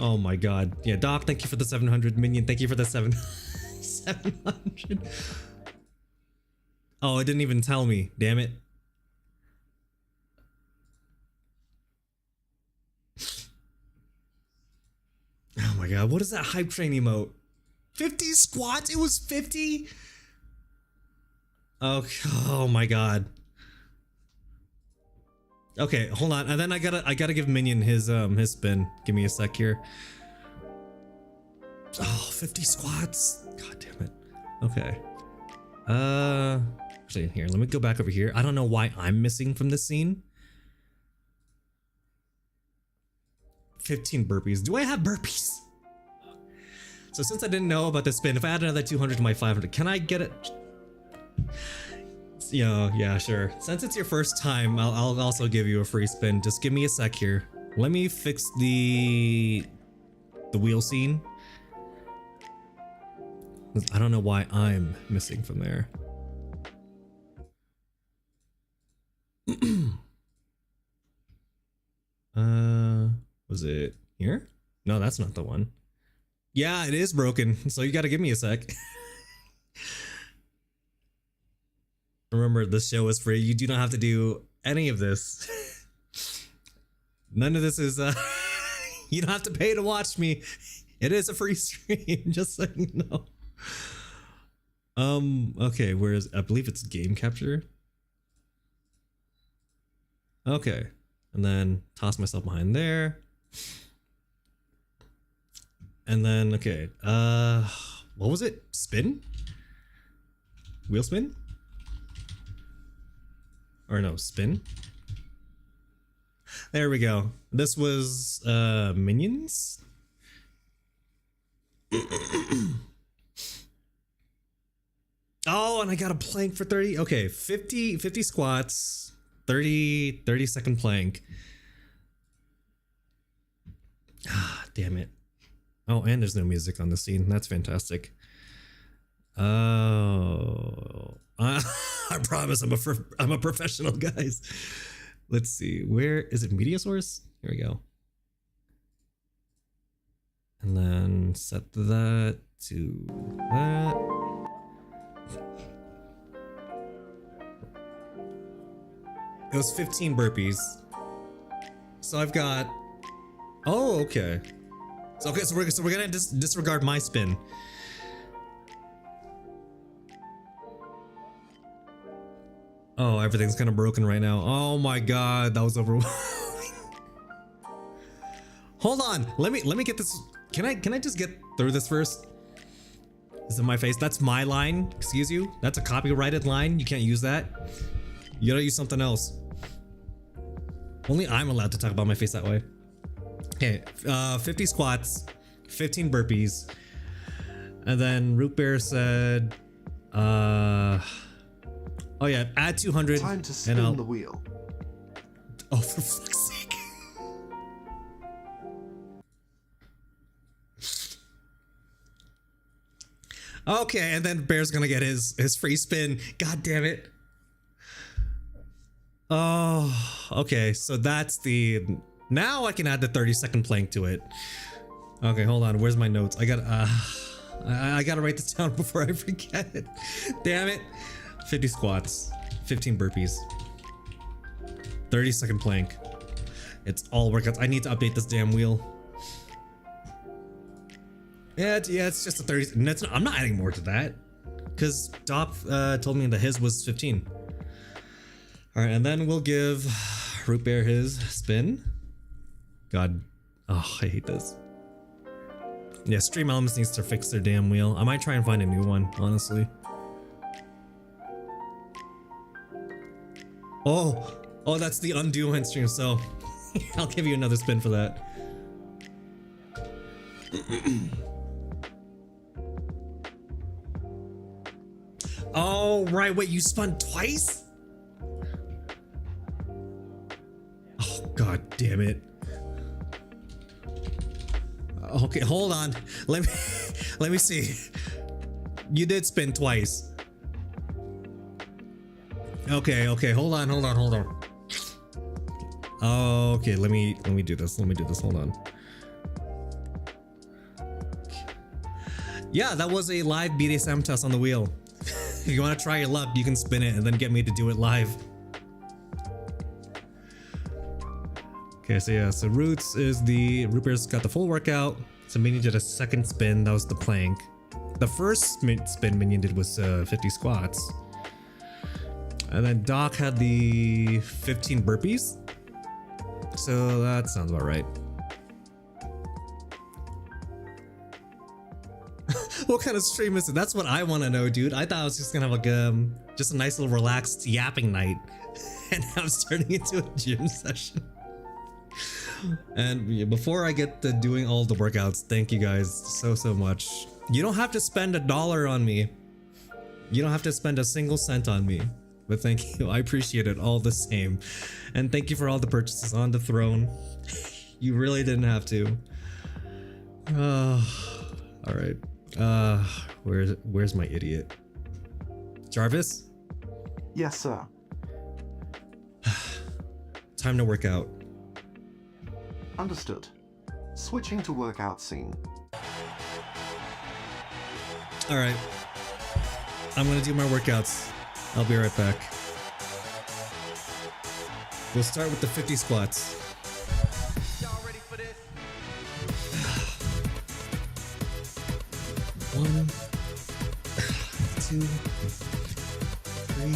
Oh my god. Yeah, Doc, thank you for the 700. Minion, thank you for the 700. Oh, it didn't even tell me. Damn it. Oh my god, what is that hype train emote? 50 squats? It was 50? Oh my god. Okay, hold on. And then I gotta give Minion his spin. Give me a sec here. Oh, 50 squats. God damn it. Okay. Actually, here, let me go back over here. I don't know why I'm missing from this scene. 15 burpees. Do I have burpees? So since I didn't know about the spin, if I add another 200 to my 500, can I get it? Yeah, sure. Since it's your first time, I'll also give you a free spin. Just give me a sec here. Let me fix the wheel scene. I don't know why I'm missing from there. Was it here? No, that's not the one. Yeah, it is broken, so you gotta give me a sec. Remember, this show is free. You do not have to do any of this. None of this is, you don't have to pay to watch me. It is a free stream, just so you know. Okay, whereas, I believe it's game capture. Okay, and then toss myself behind there. And then, okay, what was it? Spin? Wheel spin? Or no, spin. There we go. This was Minions. Oh, and I got a plank for 30. Okay, 50 squats, 30 second plank. Ah, damn it. Oh, and there's no music on the scene. That's fantastic. Oh, I promise I'm a professional, guys. Let's see. Where is it? Media source? Here we go. And then set that to that. It was 15 burpees. So I've got. Oh, okay. So we're gonna disregard my spin. Oh, everything's kind of broken right now. Oh my god, that was overwhelming. Hold on, let me get this. Can I just get through this first? Is it my face? That's my line. Excuse you. That's a copyrighted line. You can't use that. You gotta use something else. Only I'm allowed to talk about my face that way. Okay, 50 squats, 15 burpees, and then Root Bear said, oh yeah, add 200. Time to spin the wheel. Oh, for fuck's sake. Okay, and then Bear's gonna get his free spin. God damn it. Oh, okay, so that's the... Now I can add the 30-second plank to it. Okay, hold on. Where's my notes? I gotta write this down before I forget it. Damn it. 50 squats, 15 burpees, 30-second plank. It's all workouts. I need to update this damn wheel. Yeah, it's just a 30. I'm not adding more to that because Doc told me that his was 15. All right, and then we'll give Root Bear his spin. God, oh, I hate this. Yeah, Stream Elements needs to fix their damn wheel. I might try and find a new one, honestly. Oh, that's the undo end stream, so I'll give you another spin for that. Oh, right, wait, you spun twice? Oh, god damn it. Okay, hold on. Let me see. You did spin twice. Okay, hold on. Oh, okay, let me do this. Hold on. Yeah, that was a live BDSM test on the wheel. If you want to try your luck, you can spin it and then get me to do it live. Okay, so yeah, so Roots is the... Root Bear's got the full workout. So Minion did a second spin, that was the plank. The first spin Minion did was 50 squats. And then Doc had the 15 burpees. So that sounds about right. What kind of stream is it? That's what I want to know, dude. I thought I was just gonna have like just a nice little relaxed yapping night. And now it's turning into a gym session. And before I get to doing all the workouts, thank you guys so much. You don't have to spend $1 on me. You don't have to spend a single cent on me. But thank you, I appreciate it all the same. And thank you for all the purchases on the throne. You really didn't have to. All right. Where's my idiot? Jarvis? Yes, sir. Time to work out. Understood. Switching to workout scene. All right. I'm gonna do my workouts. I'll be right back. We'll start with the 50 squats. Y'all ready for this? 1, 2, 3,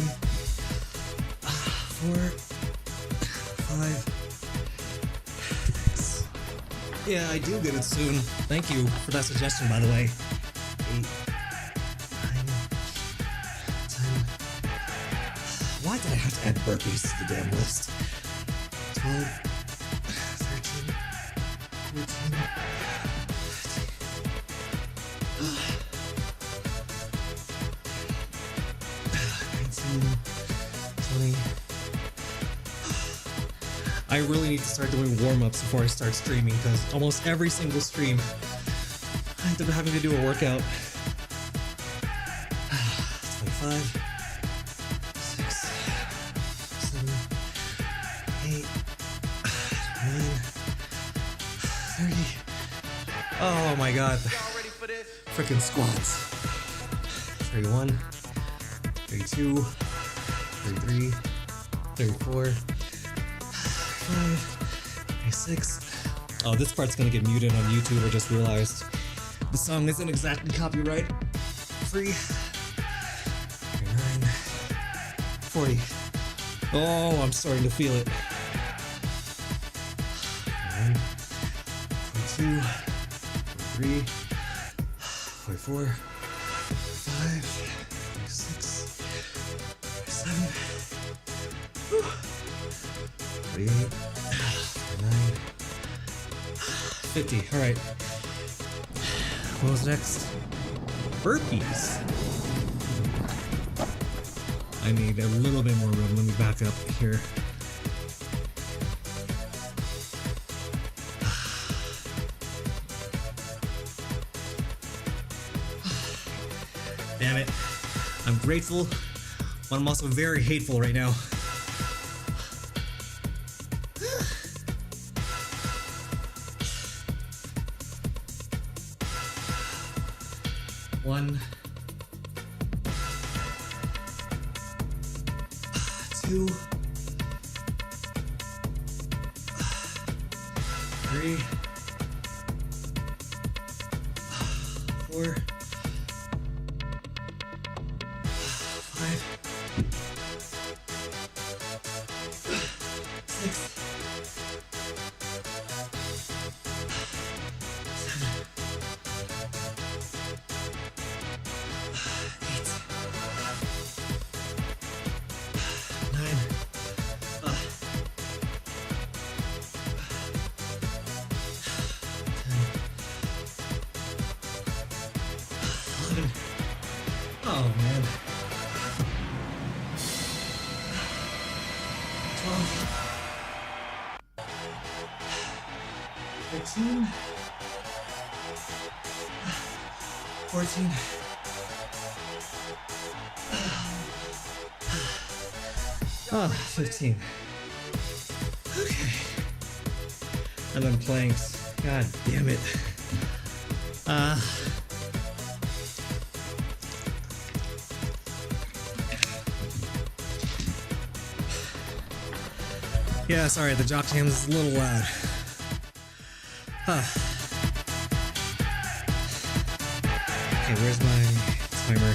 4, 5, 6. Yeah, I do get it soon. Thank you for that suggestion, by the way. 8, 9, 10. Why did I have to add burpees to the damn list? 12, 13, 14. 20. I really need to start doing warm-ups before I start streaming because almost every single stream I end up having to do a workout. 25, 6, 7, 8, 30. Oh my god. Y'all ready for this? Freaking squats. 31, 32, 33, 34, 35, 36. Oh, this part's gonna get muted on YouTube. I just realized the song isn't exactly copyright free. 39, 40. Oh, I'm starting to feel it. 42, 43, 44, 45, 46, 47, 48, 49, 50. All right. What was next? Burpees. I need a little bit more room. Let me back up here. Damn it. I'm grateful, but I'm also very hateful right now. One, 2, 3, 4, 5, 6, 7, 8, 9, 11. Oh man. 12. 13. 14. Oh, 15. Okay. And then planks. God damn it. Yeah, sorry, the jock jam is a little loud. Okay, where's my timer?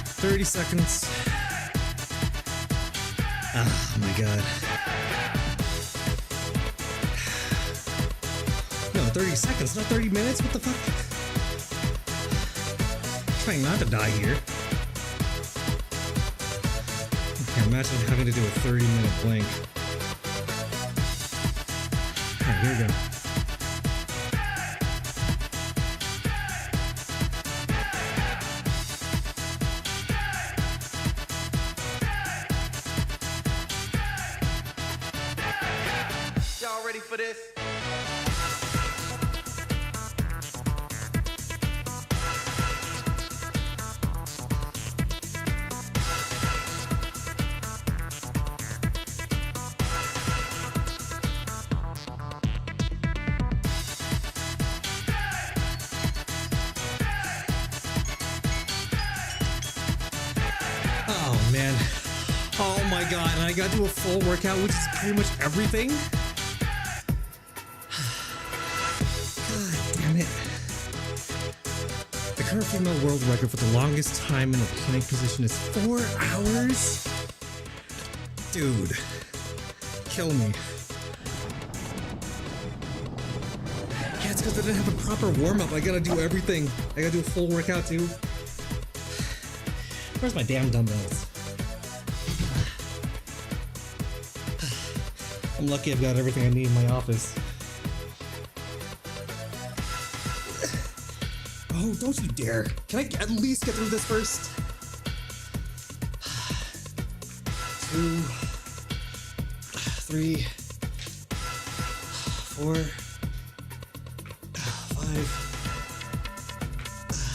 30 seconds. Oh my god. No, 30 seconds, not 30 minutes? What the fuck? I'm trying not to die here. Okay, imagine having to do a 30-minute blank. Alright, here we go. Y'all ready for this? Oh man. Oh my god, and I gotta do a full workout, which is pretty much everything? God damn it. The current female world record for the longest time in the plank position is 4 hours? Dude. Kill me. Yeah, it's because I didn't have a proper warm-up. I gotta do everything. I gotta do a full workout too. Where's my damn dumbbells? I'm lucky I've got everything I need in my office. Oh, don't you dare. Can I at least get through this first? 2, 3, 4, 5,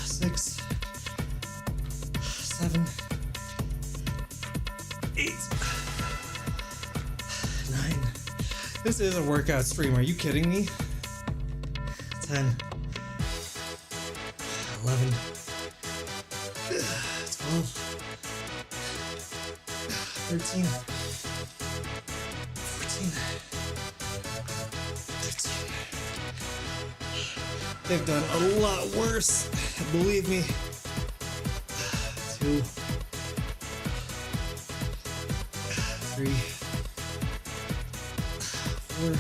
6, 7, 8, 9. This is a workout stream. Are you kidding me? 10, 11, 12, 13, 14, 15. They've done a lot worse, believe me. 2, 3, 4,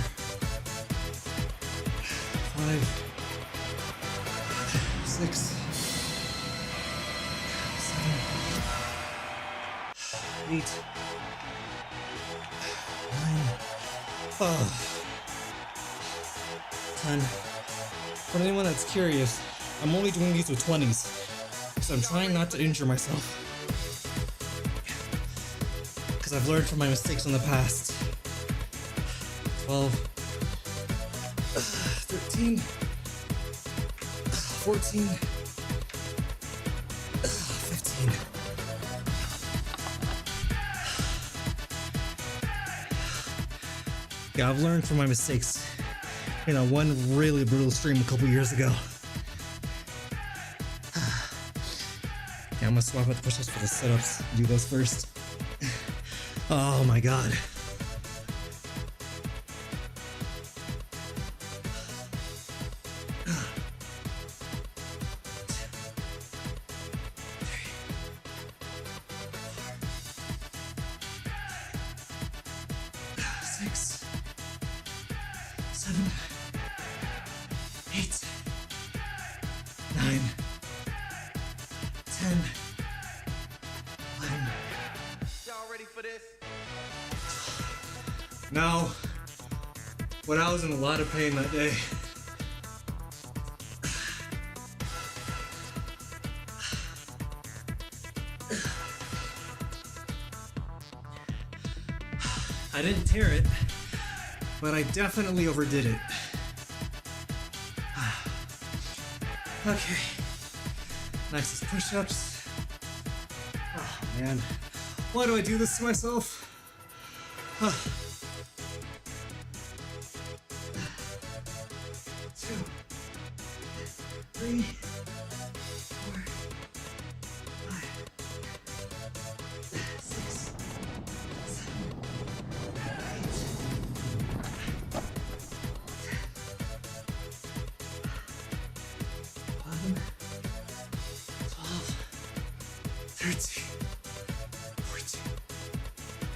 5, 6, 7, 8, 9, 10. For anyone that's curious, I'm only doing these with 20s, because I'm trying not to injure myself. Because I've learned from my mistakes in the past. 12, 13, 14, 15. Yeah, I've learned from my mistakes. You know, one really brutal stream a couple years ago. Yeah, I'm gonna swap out the push-ups for the sit-ups. Do those first. Oh my god. Six, 7, 8, 9, 10, 11. Y'all ready for this? Now, when I was in a lot of pain that day, I didn't tear it, but I definitely overdid it. Okay, next is push-ups. Oh man, why do I do this to myself? 2, 3, 4, 5, 6, 7, 8, 11, 12, 13, 14,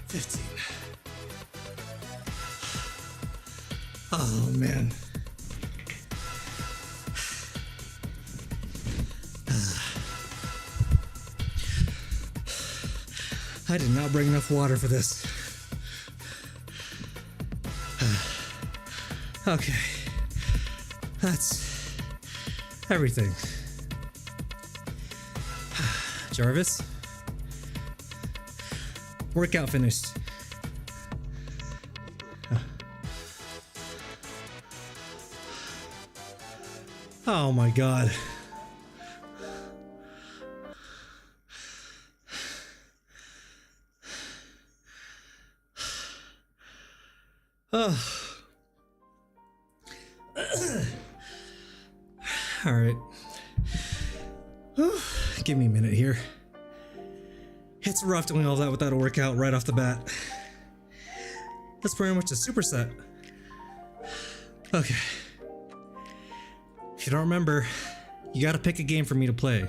15. Oh man. I did not bring enough water for this. Okay. That's everything. Jarvis? Workout finished. Oh my god. Oh. All right. Give me a minute here. It's rough doing all that without a workout right off the bat. That's pretty much a superset. Okay. If you don't remember, you gotta pick a game for me to play.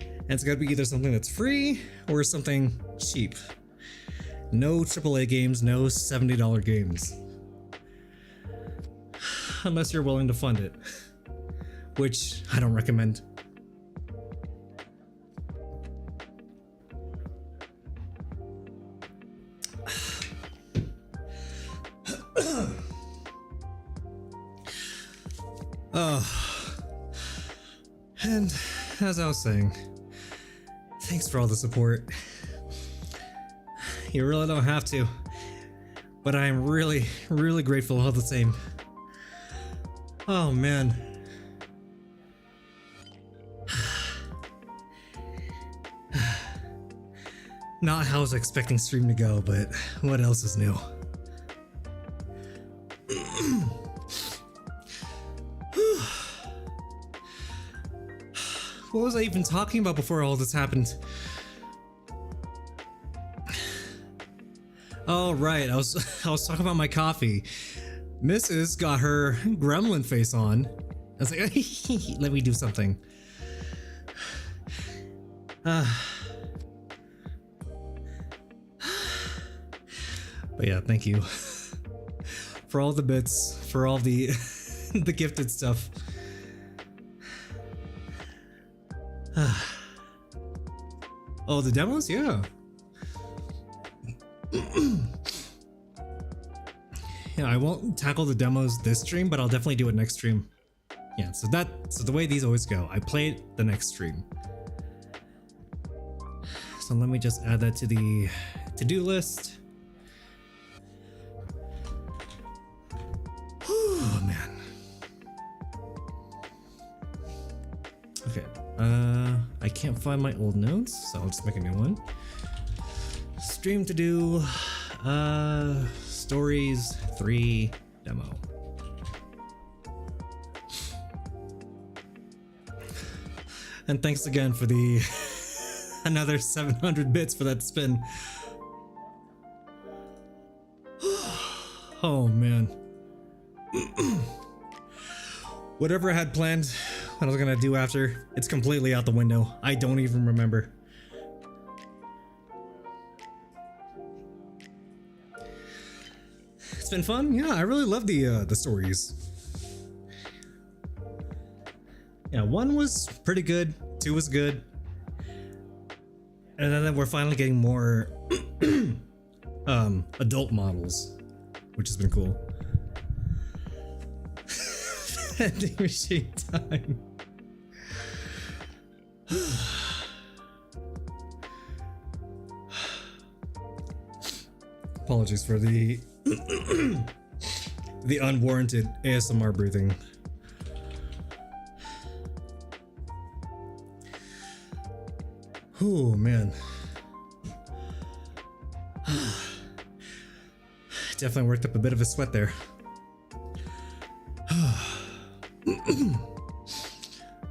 And it's gotta be either something that's free or something cheap. No AAA games, no $70 games. Unless you're willing to fund it, which I don't recommend. And as I was saying, thanks for all the support. You really don't have to, but I am really, really grateful all the same. Oh man. Not how I was expecting stream to go, but what else is new? What was I even talking about before all this happened? Oh right, I was talking about my coffee. Mrs. got her gremlin face on. I was like, let me do something. But yeah, thank you for all the bits, for all the the gifted stuff. Oh, the demos? Yeah. Yeah, I won't tackle the demos this stream, but I'll definitely do it next stream. Yeah, so the way these always go. I play it the next stream. So let me just add that to the to-do list. Oh man. Okay. I can't find my old notes, so I'll just make a new one. Stream to do stories 3 demo. And thanks again for the another 700 bits for that spin. Oh man. Whatever I had planned, what I was gonna do after, it's completely out the window. I don't even remember. It's been fun. Yeah, I really love the stories. Yeah, 1 was pretty good, 2 was good. And then we're finally getting more adult models, which has been cool. Vending machine time. Apologies for the the unwarranted ASMR breathing. Oh man. Definitely worked up a bit of a sweat there.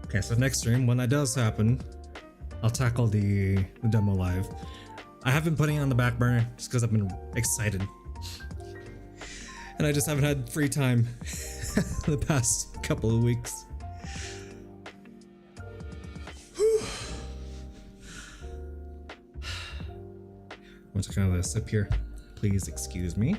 Okay, so next stream, when that does happen, I'll tackle the demo live. I have been putting it on the back burner just because I've been excited. And I just haven't had free time the past couple of weeks. I'm just gonna sip here. Please excuse me.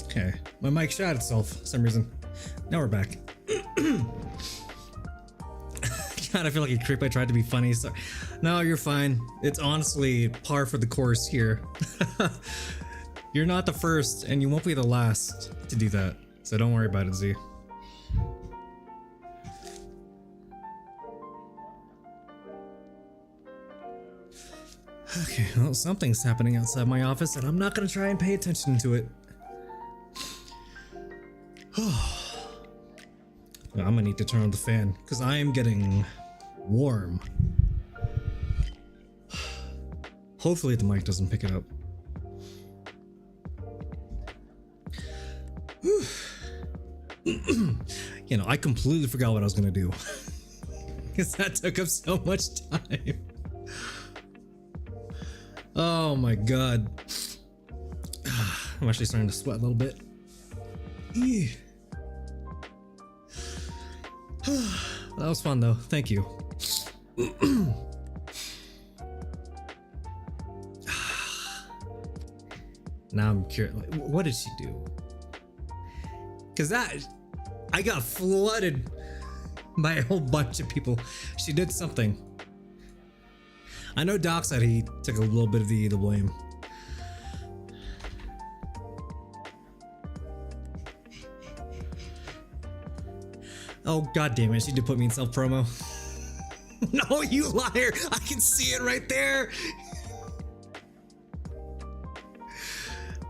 Okay, my mic shot itself for some reason. Now we're back. God, I feel like a creep. I tried to be funny. So, no, you're fine. It's honestly par for the course here. You're not the first, and you won't be the last to do that. So don't worry about it, Z. Okay, well, something's happening outside my office, and I'm not gonna try and pay attention to it. I'm gonna need to turn on the fan because I am getting warm. Hopefully the mic doesn't pick it up. You know, I completely forgot what I was gonna do because that took up so much time. Oh my god. I'm actually starting to sweat a little bit. That was fun though. Thank you. Now I'm curious. Like, what did she do? Cause I got flooded by a whole bunch of people. She did something. I know Doc said he took a little bit of the blame. Oh, god damn it, she did put me in self-promo. No, you liar! I can see it right there!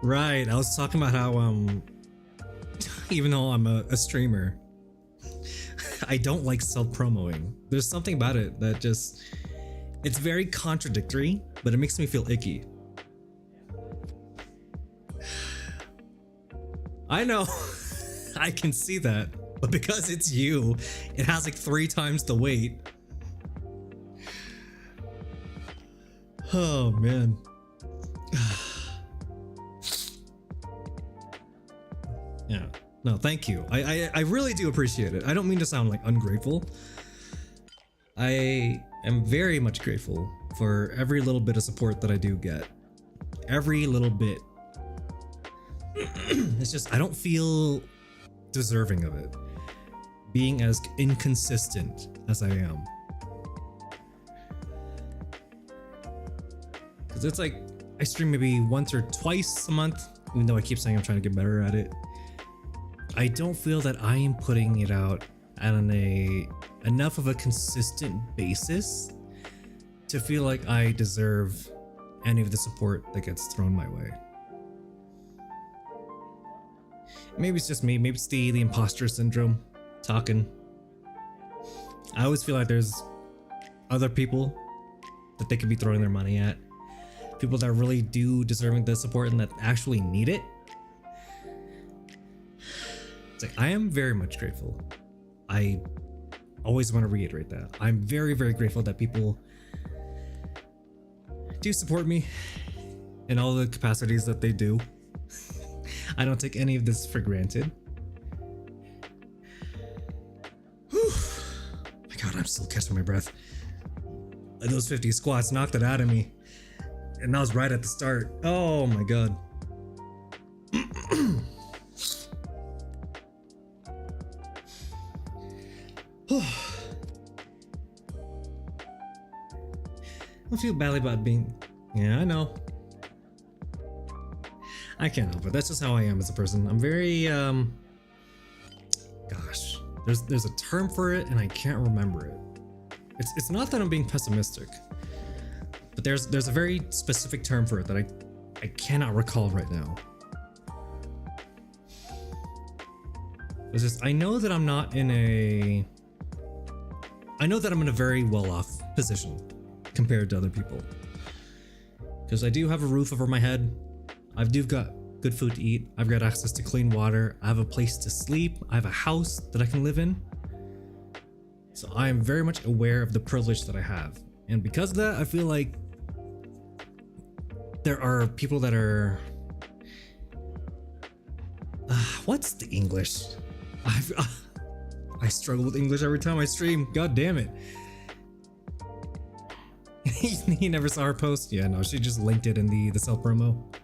Right, I was talking about how, even though I'm a streamer, I don't like self-promoing. There's something about it that just, it's very contradictory, but it makes me feel icky. I know, I can see that. But because it's you, it has like 3 times the weight. Oh man. Yeah. No, thank you. I really do appreciate it. I don't mean to sound like ungrateful. I am very much grateful for every little bit of support that I do get. Every little bit. It's just, I don't feel deserving of it. Being as inconsistent as I am. Because it's like, I stream maybe once or twice a month, even though I keep saying I'm trying to get better at it. I don't feel that I am putting it out on enough of a consistent basis to feel like I deserve any of the support that gets thrown my way. Maybe it's just me, maybe it's the imposter syndrome talking. I always feel like there's other people that they could be throwing their money at. People that really do deserving the support and that actually need it. It's like, I am very much grateful. I always want to reiterate that. I'm very, very grateful that people do support me in all the capacities that they do. I don't take any of this for granted. Whew. My god, I'm still catching my breath. Those 50 squats knocked it out of me. And that was right at the start. Oh my god. I feel badly about being... Yeah, I know. I can't help it. That's just how I am as a person. I'm very, gosh, there's a term for it and I can't remember it. It's not that I'm being pessimistic, but there's a very specific term for it that I cannot recall right now. It's just, I know that I'm in a very well-off position compared to other people. Because I do have a roof over my head. I've got good food to eat. I've got access to clean water. I have a place to sleep. I have a house that I can live in. So I am very much aware of the privilege that I have. And because of that, I feel like there are people that are... what's the English? I struggle with English every time I stream. God damn it. He never saw her post? Yeah, no, she just linked it in the self-promo.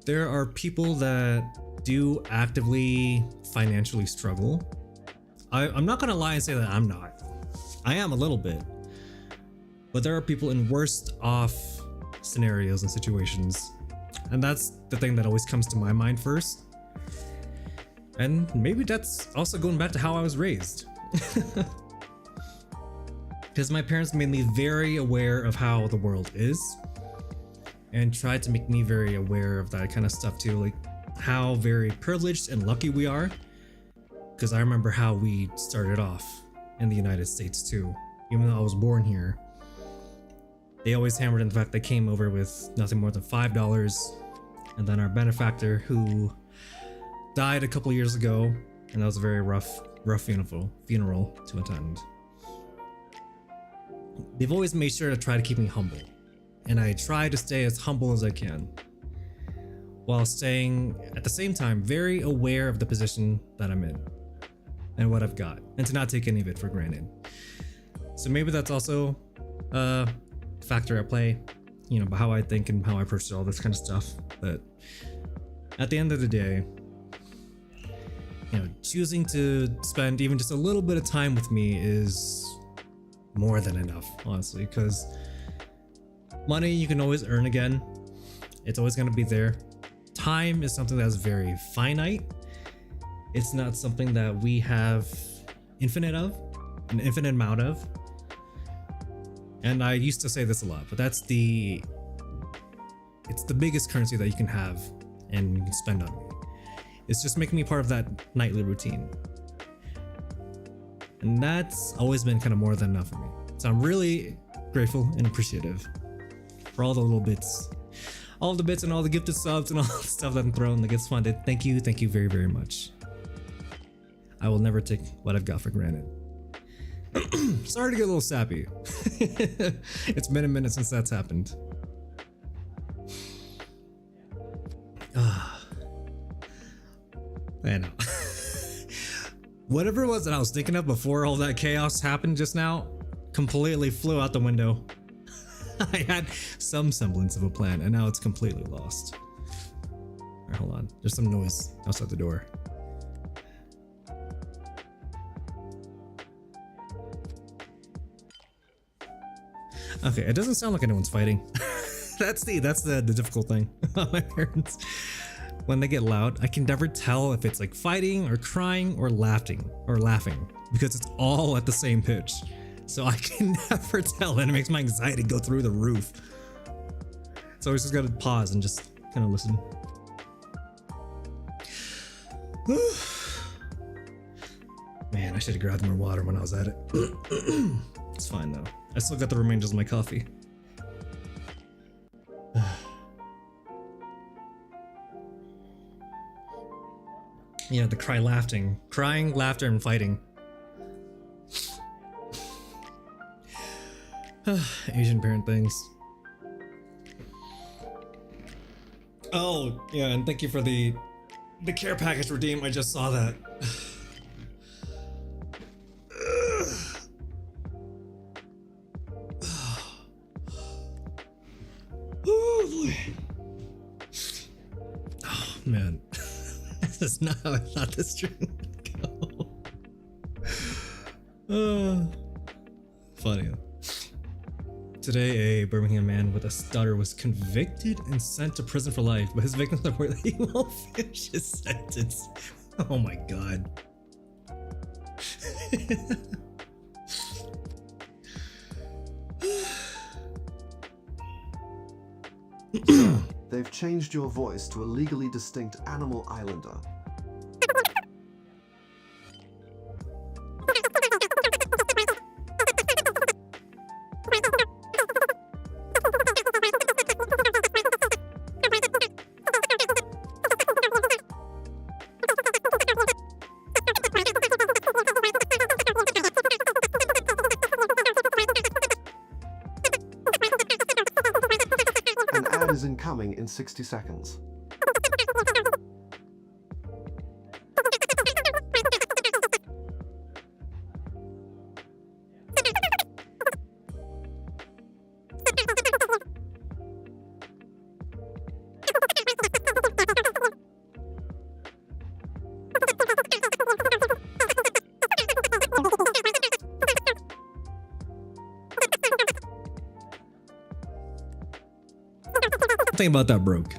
There are people that do actively financially struggle. I'm not gonna lie and say that I'm not. I am a little bit. But there are people in worst off scenarios and situations. And that's the thing that always comes to my mind first. And maybe that's also going back to how I was raised. Because my parents made me very aware of how the world is. And tried to make me very aware of that kind of stuff too, like how very privileged and lucky we are. Because I remember how we started off in the United States too. Even though I was born here, they always hammered in the fact they came over with nothing more than $5. And then our benefactor, who died a couple years ago, and that was a very rough funeral to attend. They've always made sure to try to keep me humble. And I try to stay as humble as I can, while staying at the same time very aware of the position that I'm in and what I've got, and to not take any of it for granted. So maybe that's also a factor at play, you know, about how I think and how I approach all this kind of stuff. But at the end of the day, you know, choosing to spend even just a little bit of time with me is more than enough, honestly, because money you can always earn again. It's always going to be there. Time is something that's very finite. It's not something that we have an infinite amount of. And I used to say this a lot, but it's the biggest currency that you can have and you can spend on me. It's just making me part of that nightly routine. And that's always been kind of more than enough for me. So I'm really grateful and appreciative for all the little bits. All the bits and all the gifted subs and all the stuff that I'm throwing that gets funded. Thank you very, very much. I will never take what I've got for granted. Sorry to get a little sappy. It's been a minute since that's happened. I know. Whatever it was that I was thinking of before all that chaos happened just now completely flew out the window. I had some semblance of a plan and now it's completely lost. Alright, hold on. There's some noise outside the door. Okay, it doesn't sound like anyone's fighting. That's the difficult thing about my parents. When they get loud, I can never tell if it's like fighting or crying or laughing because it's all at the same pitch. So I can never tell and it makes my anxiety go through the roof. So I just gotta pause and just kind of listen. Man, I should have grabbed more water when I was at it. It's fine though. I still got the remainders of my coffee. You know, the crying, laughter, and fighting. Asian parent things. Oh, yeah, and thank you for the care package redeem. I just saw that. Oh, boy. Oh, man. This is not how I thought this stream would go. Funny. Today, a Birmingham man with a stutter was convicted and sent to prison for life, but his victims report that he won't finish his sentence. Oh my god. They've changed your voice to a legally distinct animal islander. An ad is incoming in 60 seconds. Something about that broke.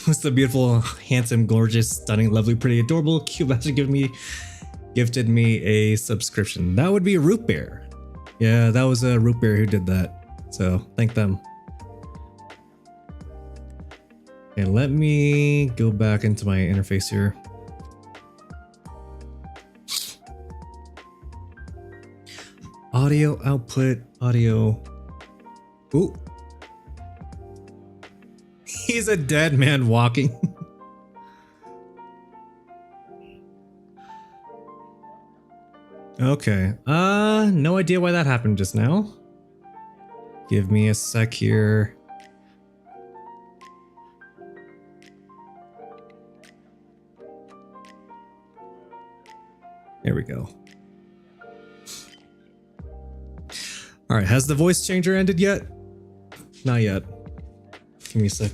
What's the beautiful, handsome, gorgeous, stunning, lovely, pretty, adorable, cute bastard gifted me a subscription? That would be a root bear. Yeah, that was a root bear who did that. So thank them. And let me go back into my interface here. Audio output, audio. Ooh. He's a dead man walking. Okay. No idea why that happened just now. Give me a sec here. There we go. All right, has the voice changer ended yet? Not yet. Give me a sec.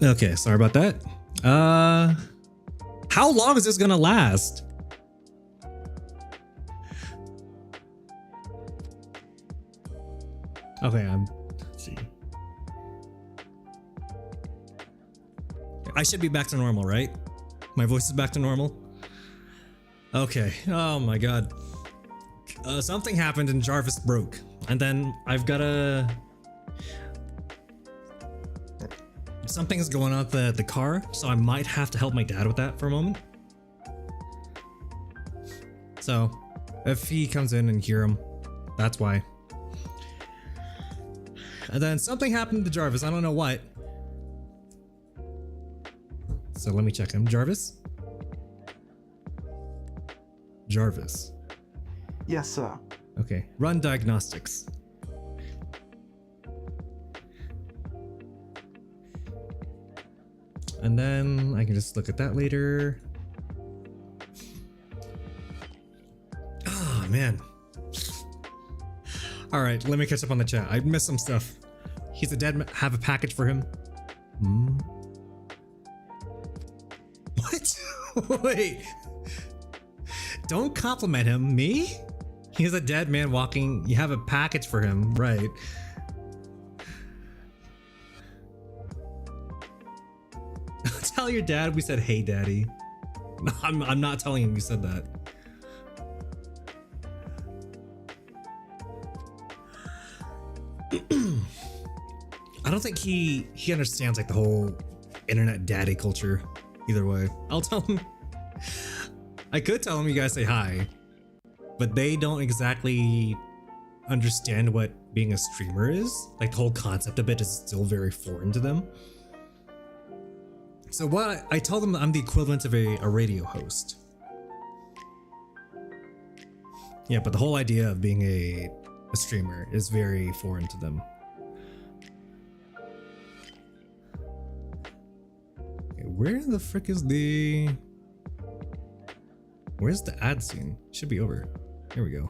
Okay, sorry about that. How long is this gonna last? Okay, let's see. I should be back to normal, right? My voice is back to normal? Okay, oh my god. Something happened and Jarvis broke. And then I've gotta... Something's going on at the car, so I might have to help my dad with that for a moment. So, if he comes in and hear him, that's why. And then something happened to Jarvis, I don't know what. So let me check him. Jarvis? Jarvis. Yes, sir. Okay, run diagnostics. And then I can just look at that later. Oh, man. All right, let me catch up on the chat. I missed some stuff. He's a dead have a package for him. What? Wait. Don't compliment him. Me? He's a dead man walking. You have a package for him, right? Tell your dad we said, "Hey, daddy." No, I'm not telling him you said that. I don't think he understands like the whole internet daddy culture. Either way, I'll tell him. I could tell him you guys say hi, but they don't exactly understand what being a streamer is. Like the whole concept of it is still very foreign to them. So what I tell them, I'm the equivalent of a radio host. Yeah, but the whole idea of being a streamer is very foreign to them. Okay, where the frick is where's the ad scene? Should be over. Here we go.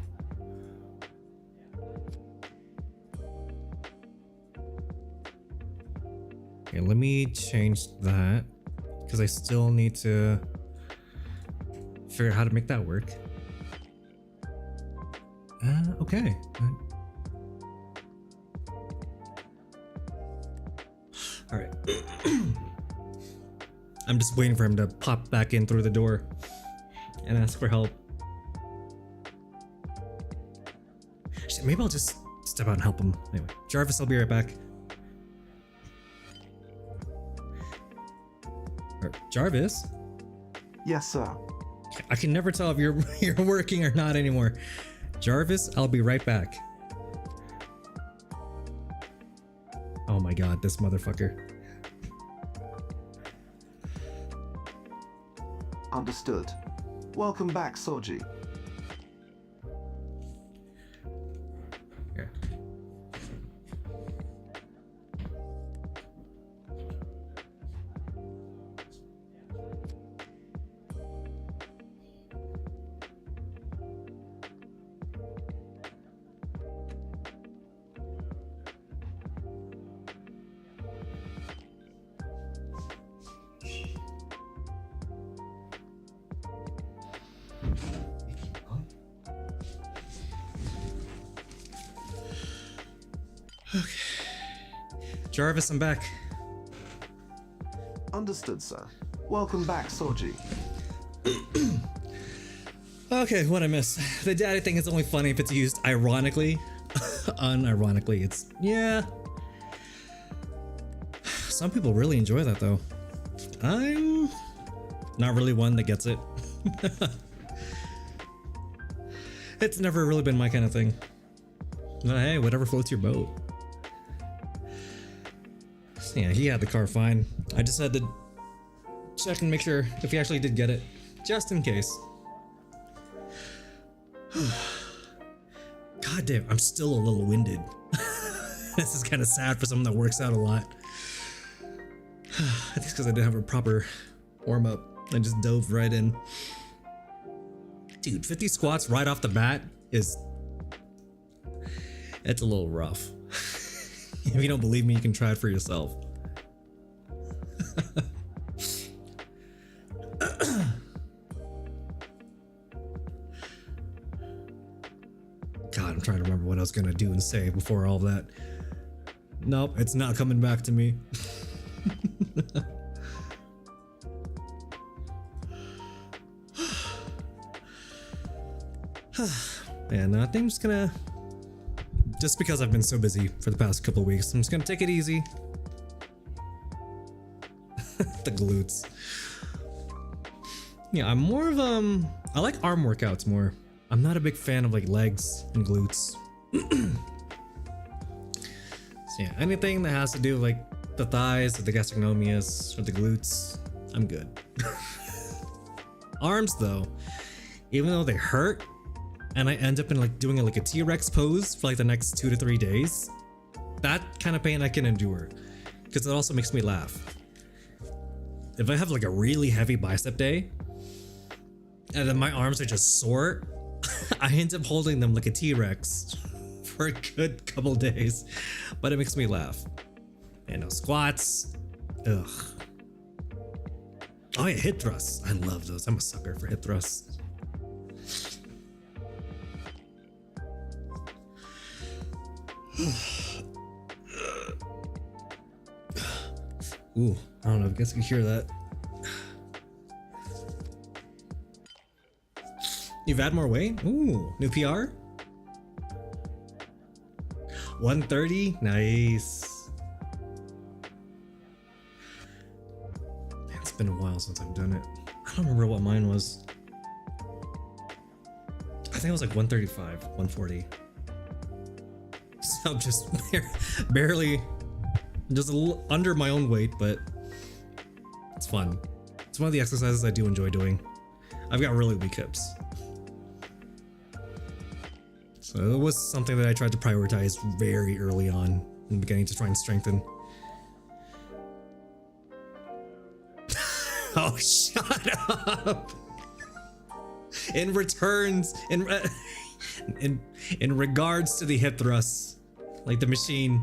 Okay, let me change that because I still need to figure out how to make that work. Okay. All right. I'm just waiting for him to pop back in through the door and ask for help. Shit, maybe I'll just step out and help him. Anyway, Jarvis, I'll be right back. Jarvis? Yes, sir. I can never tell if you're working or not anymore. Jarvis, I'll be right back. Oh my god, this motherfucker. Understood. Welcome back, Soji. Here. Okay. Jarvis, I'm back. Understood, sir. Welcome back, Soji. Okay, what I miss? The daddy thing is only funny if it's used ironically. Unironically, it's... yeah. Some people really enjoy that, though. I'm not really one that gets it. It's never really been my kind of thing. But hey, whatever floats your boat. Yeah, he had the car fine. I just had to check and make sure if he actually did get it, just in case. God damn, I'm still a little winded. This is kind of sad for someone that works out a lot. I think it's because I didn't have a proper warm up. I just dove right in. Dude, 50 squats right off the bat is... it's a little rough. If you don't believe me, you can try it for yourself. was gonna do and say before all that. Nope, it's not coming back to me. And I think I'm just gonna, just because I've been so busy for the past couple of weeks, I'm just gonna take it easy. The glutes. Yeah, I'm more of I like arm workouts more. I'm not a big fan of like legs and glutes. So yeah, anything that has to do with like the thighs or the gastrocnemius or the glutes, I'm good. Arms though, even though they hurt and I end up in like doing like a T-Rex pose for like the next 2 to 3 days, that kind of pain I can endure because it also makes me laugh. If I have like a really heavy bicep day and then my arms are just sore, I end up holding them like a T-Rex for a good couple days, but it makes me laugh. And no squats, ugh. Oh yeah, hip thrusts, I love those. I'm a sucker for hip thrusts. Ooh, I don't know, I guess you can hear that. You've had more weight? Ooh, new PR? 130? Nice. Man, it's been a while since I've done it. I don't remember what mine was. I think it was like 135, 140. So I'm just barely, just a little under my own weight, but it's fun. It's one of the exercises I do enjoy doing. I've got really weak hips. So it was something that I tried to prioritize very early on in the beginning to try and strengthen. Oh, shut up! In returns, in regards to the hip thrusts, like the machine,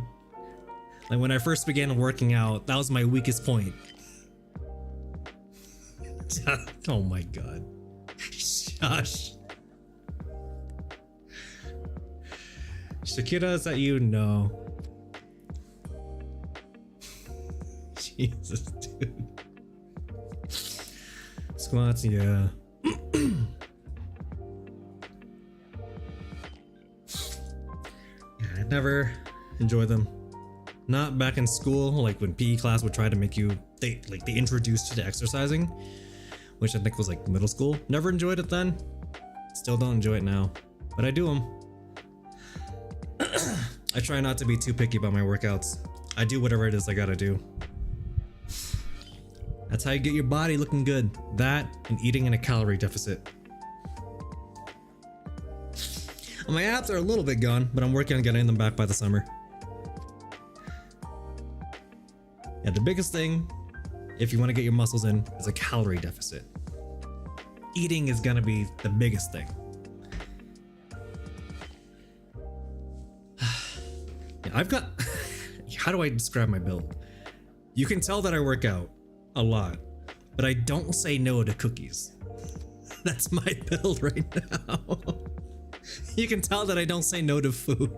like when I first began working out, that was my weakest point. Oh my god. Shush. Shakira, is that you? No. Jesus, dude. Squats, yeah. I never enjoy them. Not back in school, like when PE class would try to make you, they introduced you to exercising, which I think was like middle school. Never enjoyed it then. Still don't enjoy it now, but I do them. I try not to be too picky about my workouts. I do whatever it is I gotta do. That's how you get your body looking good. That and eating in a calorie deficit. My abs are a little bit gone, but I'm working on getting them back by the summer. Yeah, the biggest thing, if you want to get your muscles in, is a calorie deficit. Eating is gonna be the biggest thing. Yeah, I've got... How do I describe my build? You can tell that I work out a lot, but I don't say no to cookies. That's my build right now. You can tell that I don't say no to food.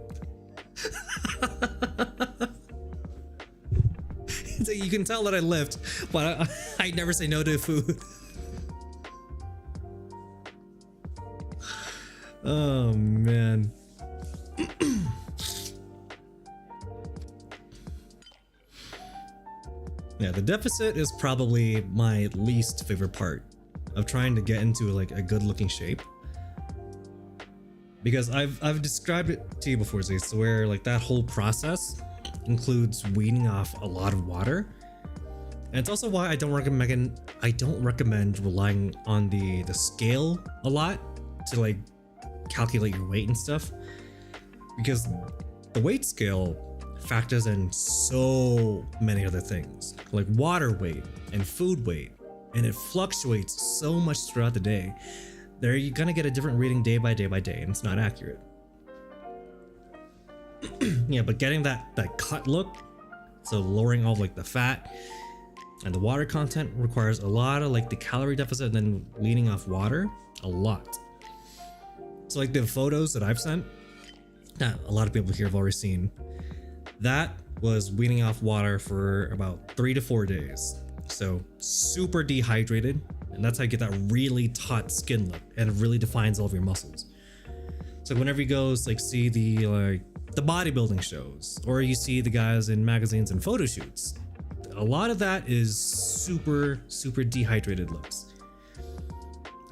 So you can tell that I lift, but I never say no to food. Oh man. Yeah, the deficit is probably my least favorite part of trying to get into like a good looking shape. Because I've described it to you before, Zee, where like that whole process includes weaning off a lot of water. And it's also why I don't recommend relying on the scale a lot to like calculate your weight and stuff. Because the weight scale factors in so many other things, like water weight and food weight, and it fluctuates so much throughout the day. There you're gonna get a different reading day by day by day, and it's not accurate. Yeah, but getting that cut look, so lowering all like the fat and the water content requires a lot of like the calorie deficit and then weaning off water a lot. So like the photos that I've sent that a lot of people here have already seen. That was weaning off water for about 3 to 4 days. So super dehydrated, and that's how you get that really taut skin look, and it really defines all of your muscles. So whenever you go like see the bodybuilding shows, or you see the guys in magazines and photo shoots, a lot of that is super dehydrated looks.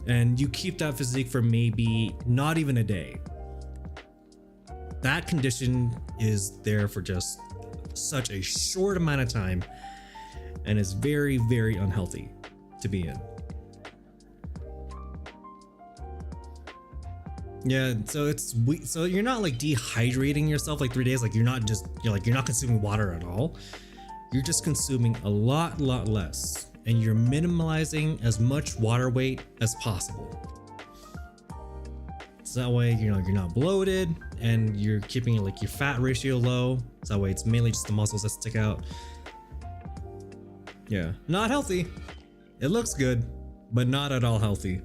And you keep that physique for maybe not even a day. That condition is there for just such a short amount of time, and is very unhealthy to be in. Yeah, so you're not like dehydrating yourself like 3 days, like you're not consuming water at all. You're just consuming a lot less, and you're minimalizing as much water weight as possible. So that way, you're not bloated, and you're keeping like your fat ratio low. So that way it's mainly just the muscles that stick out. Yeah, not healthy. It looks good, but not at all healthy.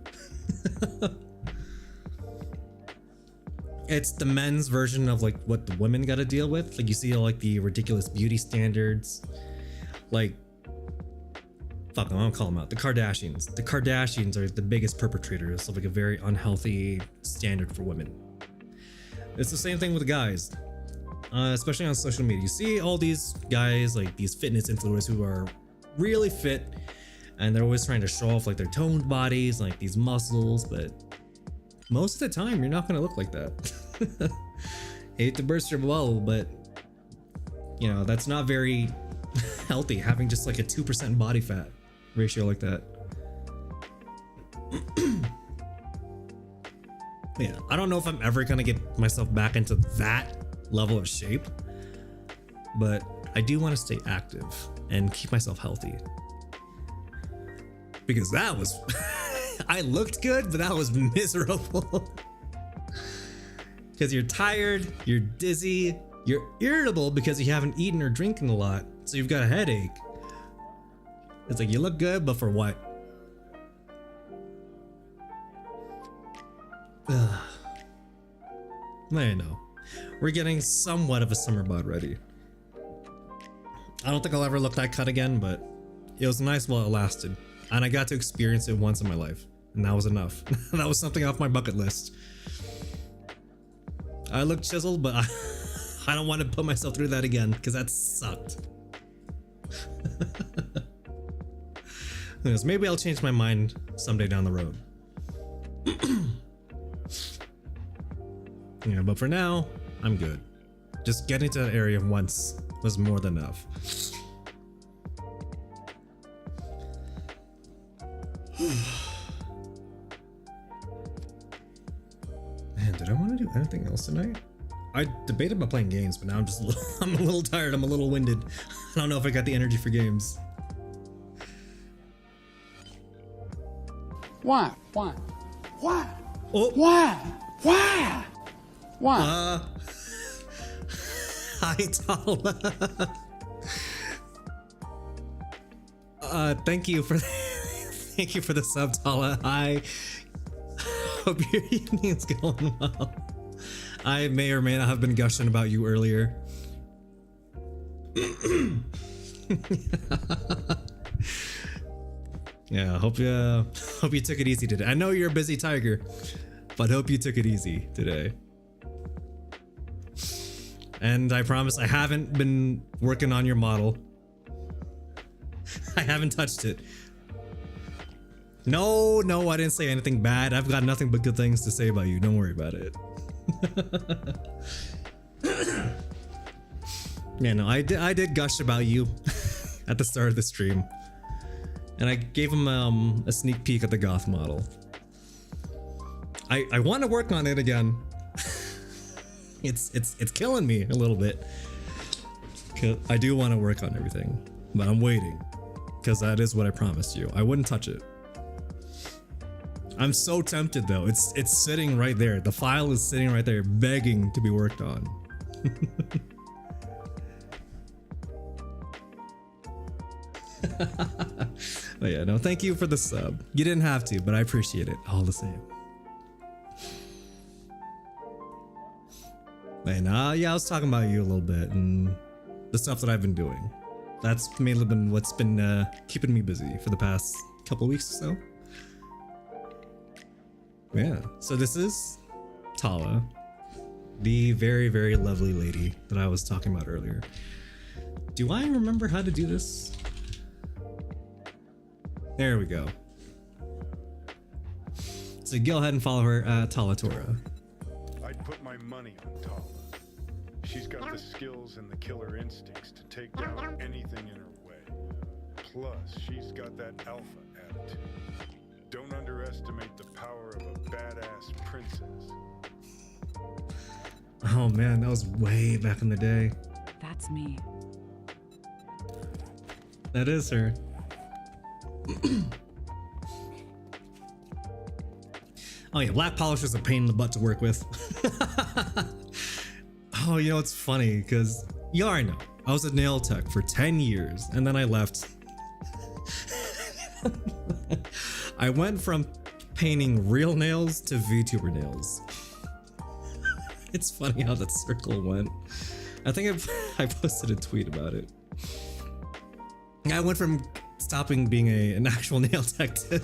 It's the men's version of like what the women gotta deal with. Like you see all like the ridiculous beauty standards. Like, fuck them, I don't call them out. The Kardashians. The Kardashians are the biggest perpetrators of like a very unhealthy standard for women. It's the same thing with the guys. Especially on social media. You see all these guys, like these fitness influencers who are really fit, and they're always trying to show off like their toned bodies, like these muscles, but most of the time you're not gonna look like that. Hate to burst your bubble, but you know, that's not very healthy, having just like a 2% body fat ratio like that. Yeah, I don't know if I'm ever gonna get myself back into that level of shape, but I do want to stay active and keep myself healthy, because that was I looked good, but that was miserable. Because you're tired, you're dizzy, you're irritable because you haven't eaten or drinking a lot, so you've got a headache. It's like you look good, but for what? I know. We're getting somewhat of a summer bod ready. I don't think I'll ever look that cut again, but it was nice while it lasted. And I got to experience it once in my life, and that was enough. That was something off my bucket list. I look chiseled, but I don't want to put myself through that again, because that sucked. Anyways, maybe I'll change my mind someday down the road. Yeah, but for now, I'm good. Just getting to that area once was more than enough. Man, did I want to do anything else tonight? I debated about playing games, but now I'm a little tired. I'm a little winded. I don't know if I got the energy for games. Why? Why? Why? Oh. Why? Why? Why? Hi, Tala. Thank you for the sub, Tala. I hope your evening's going well. I may or may not have been gushing about you earlier. Yeah, hope you took it easy today. I know you're a busy tiger, but hope you took it easy today. And I promise I haven't been working on your model. I haven't touched it. No, I didn't say anything bad. I've got nothing but good things to say about you. Don't worry about it. Yeah, no, I did gush about you at the start of the stream. And I gave him a sneak peek at the goth model. I want to work on it again. It's killing me a little bit. 'Cause I do want to work on everything, but I'm waiting, because that is what I promised you. I wouldn't touch it. I'm so tempted though. It's sitting right there. The file is sitting right there, begging to be worked on. But yeah, no, thank you for the sub. You didn't have to, but I appreciate it all the same. And yeah, I was talking about you a little bit and the stuff that I've been doing. That's mainly been what's been keeping me busy for the past couple weeks or so. Yeah, so this is Tala, the very, very lovely lady that I was talking about earlier. Do I remember how to do this? There we go. So go ahead and follow her at Tala Tora. I'd put my money on Tala. She's got the skills and the killer instincts to take down anything in her way. Plus, she's got that alpha attitude. Don't underestimate the power of a badass princess. Oh man, that was way back in the day. That's me. That is her. Oh yeah, black polish is a pain in the butt to work with. Oh, you know, it's funny because you already know I was a nail tech for 10 years and then I left. I went from painting real nails to VTuber nails. It's funny how that circle went. I think I posted a tweet about it. I went from stopping being an actual nail tech to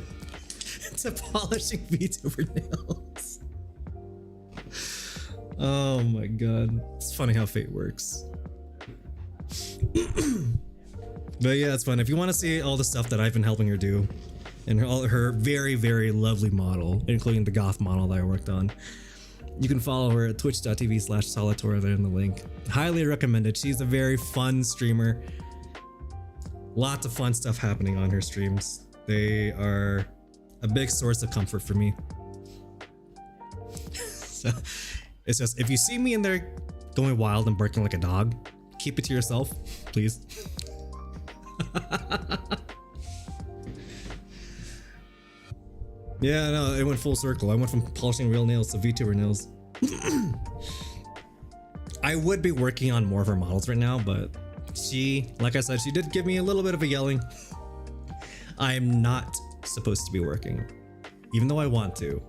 polishing VTuber nails. Oh my god. It's funny how fate works. But yeah, it's fun. If you want to see all the stuff that I've been helping her do and all her very, very lovely model, including the goth model that I worked on, you can follow her at twitch.tv/Salatora there in the link. Highly recommended. She's a very fun streamer. Lots of fun stuff happening on her streams. They are a big source of comfort for me. So it's just, if you see me in there going wild and barking like a dog, keep it to yourself, please. Yeah, no, it went full circle. I went from polishing real nails to VTuber nails. I would be working on more of her models right now, but she, like I said, she did give me a little bit of a yelling. I am not supposed to be working, even though I want to,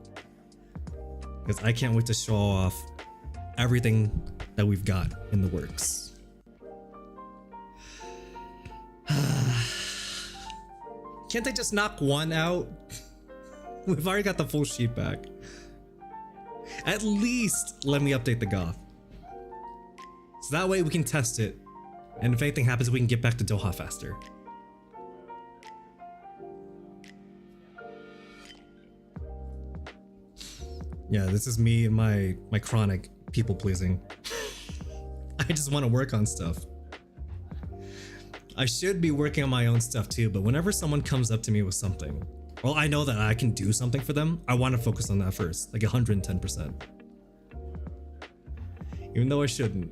because I can't wait to show off everything that we've got in the works. Can't they just knock one out? We've already got the full sheet back. At least let me update the goth, so that way we can test it, and if anything happens we can get back to Doha faster. Yeah, this is me and my chronic people pleasing. I just want to work on stuff. I should be working on my own stuff too, but whenever someone comes up to me with something, well, I know that I can do something for them, I want to focus on that first, like 110%. Even though I shouldn't.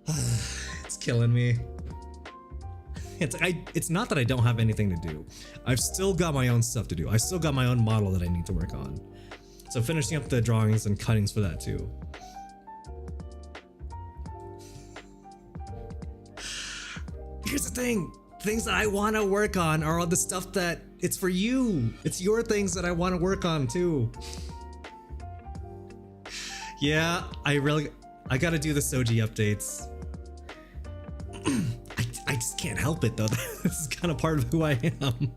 It's killing me. It's not that I don't have anything to do. I've still got my own stuff to do. I still got my own model that I need to work on. So finishing up the drawings and cuttings for that too. Here's the thing. Things that I want to work on are all the stuff that it's for you. It's your things that I want to work on too. Yeah, I gotta do the Soji updates. I just can't help it though. This is kind of part of who I am.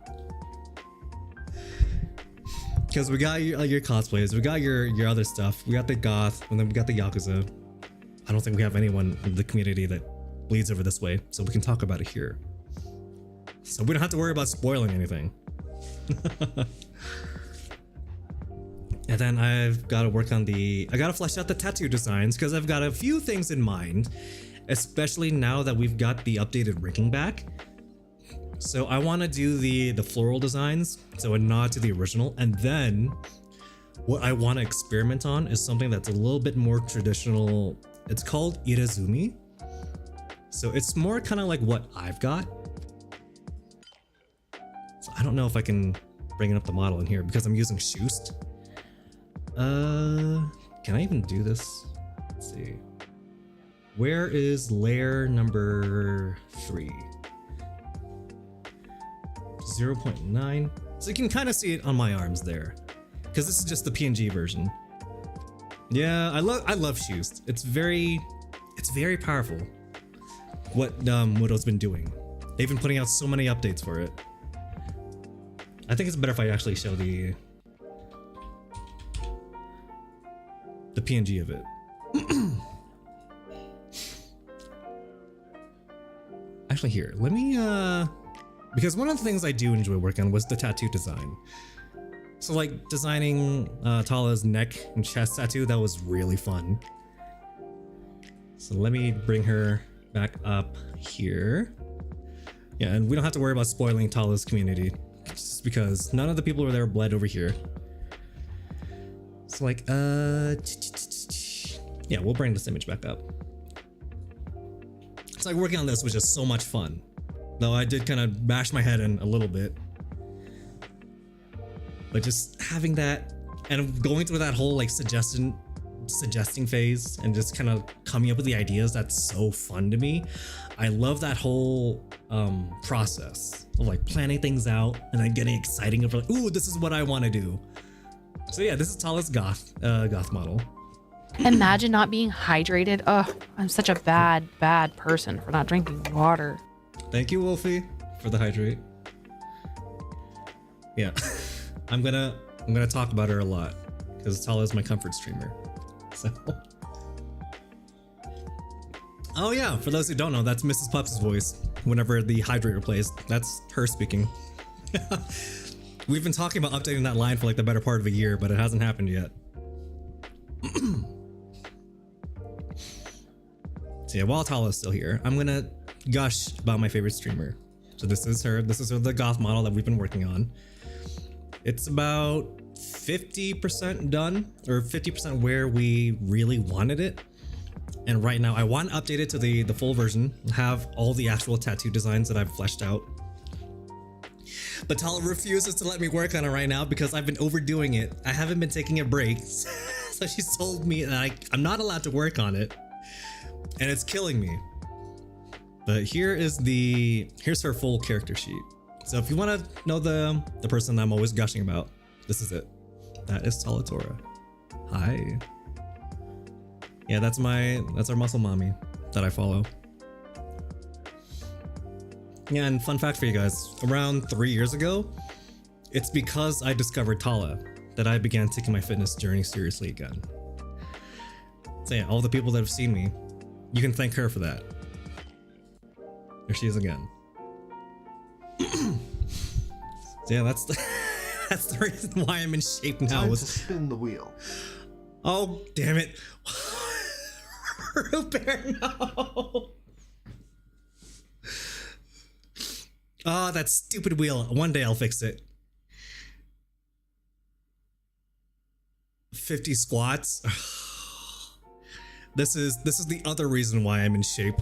Because we got your cosplays, we got your other stuff, we got the goth, and then we got the yakuza. I don't think we have anyone in the community that bleeds over this way, so we can talk about it here. So we don't have to worry about spoiling anything. And then I've got to work on I gotta flesh out the tattoo designs because I've got a few things in mind, especially now that we've got the updated rigging back. So I want to do the floral designs, so a nod to the original, and then what I want to experiment on is something that's a little bit more traditional. It's called Irezumi. So it's more kind of like what I've got. So I don't know if I can bring up the model in here because I'm using Shoost. Can I even do this? Let's see. Where is layer number 3? 0.9. So you can kind of see it on my arms there, because this is just the PNG version. Yeah, I love shoes. It's very powerful. What Mudo's been doing. They've been putting out so many updates for it. I think it's better if I actually show the PNG of it. Actually, here, let me because one of the things I do enjoy working on was the tattoo design. So like designing Tala's neck and chest tattoo, that was really fun. So let me bring her back up here. Yeah, and we don't have to worry about spoiling Tala's community, just because none of the people who were there bled over here. So like, yeah, we'll bring this image back up. It's like working on this was just so much fun. Though I did kind of bash my head in a little bit. But just having that and going through that whole like suggesting phase and just kind of coming up with the ideas, that's so fun to me. I love that whole process of like planning things out and then getting exciting of like, ooh, this is what I want to do. So yeah, this is Tala's goth model. Imagine not being hydrated. Oh, I'm such a bad person for not drinking water. Thank you, Wolfie, for the hydrate. Yeah, I'm gonna talk about her a lot because Tala is my comfort streamer. So, oh yeah, for those who don't know, that's Mrs. Pups' voice. Whenever the hydrator plays, that's her speaking. We've been talking about updating that line for like the better part of a year, but it hasn't happened yet. So yeah, while Tala is still here, I'm gonna gush about my favorite streamer. So this is her, the goth model that we've been working on. It's about 50% done, or 50% where we really wanted it. And right now I want to update it to the full version, have all the actual tattoo designs that I've fleshed out. But Tala refuses to let me work on it right now because I've been overdoing it. I haven't been taking a break. So she's told me that I'm not allowed to work on it. And it's killing me. But here's her full character sheet. So if you want to know the person I'm always gushing about, this is it. That is Talatora. Hi. Yeah, that's our muscle mommy that I follow. Yeah, and fun fact for you guys, around 3 years ago, it's because I discovered Tala that I began taking my fitness journey seriously again. So yeah, all the people that have seen me, you can thank her for that. There she is again. So yeah, that's the reason why I'm in shape now. Time to spin the wheel. Oh, damn it. Rupert, no. Oh, that stupid wheel. One day I'll fix it. 50 squats. This is the other reason why I'm in shape.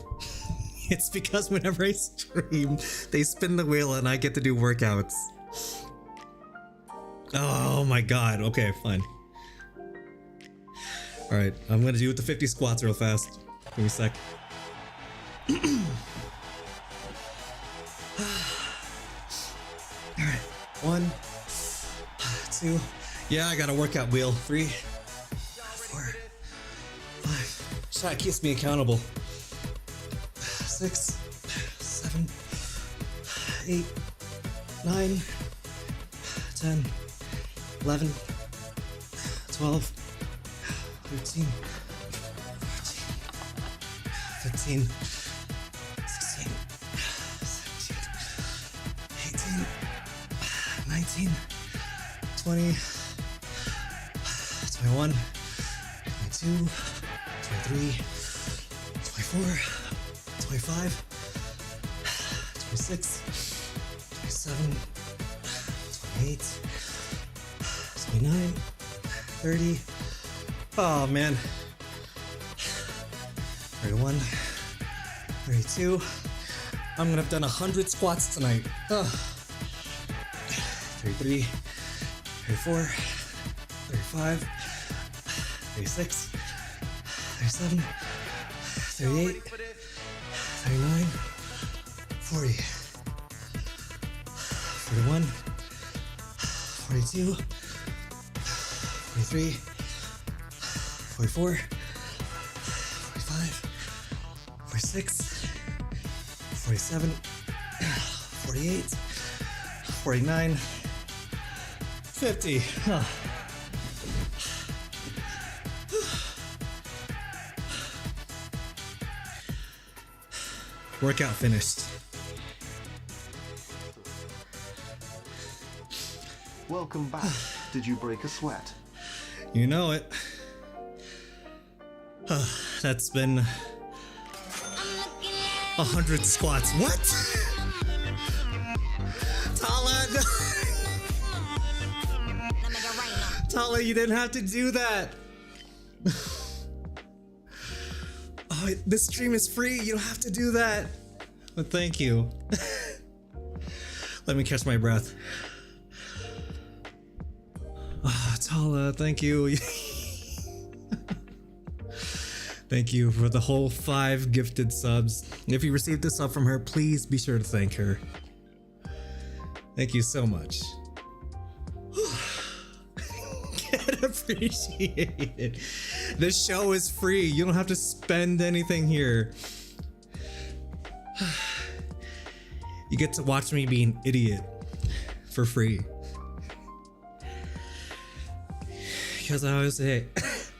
It's because whenever I stream, they spin the wheel and I get to do workouts. Oh my god. Okay, fine. Alright, I'm gonna do the 50 squats real fast. Give me a sec. Alright, 1, 2. Yeah, I got a workout wheel. 3, 4, 5. Chat keeps me accountable. 6, 7, 8, 9, 10, 11, 12, 13, 14, 15, 16, 17, 18, 19, 20, 21, 22, 23, 24, 25, 26, 27, 28, 29, 30. Oh man. 31, 32. I'm gonna have done 100 squats tonight. 33, 34, 35, 36, 37, 38, 39, 40, 41, 42, 43, 44, 45, 46, 47, 48, 49, 50. Workout finished. Welcome back. Did you break a sweat? You know it. That's been 100 squats. What? Tala, Tala, you didn't have to do that. Oh, this stream is free. You don't have to do that. But thank you. Let me catch my breath. Oh, Tala, thank you. Thank you for the whole 5 gifted subs. If you received a sub from her, please be sure to thank her. Thank you so much. Get appreciated. This show is free. You don't have to spend anything here. You get to watch me be an idiot for free. Because I always say,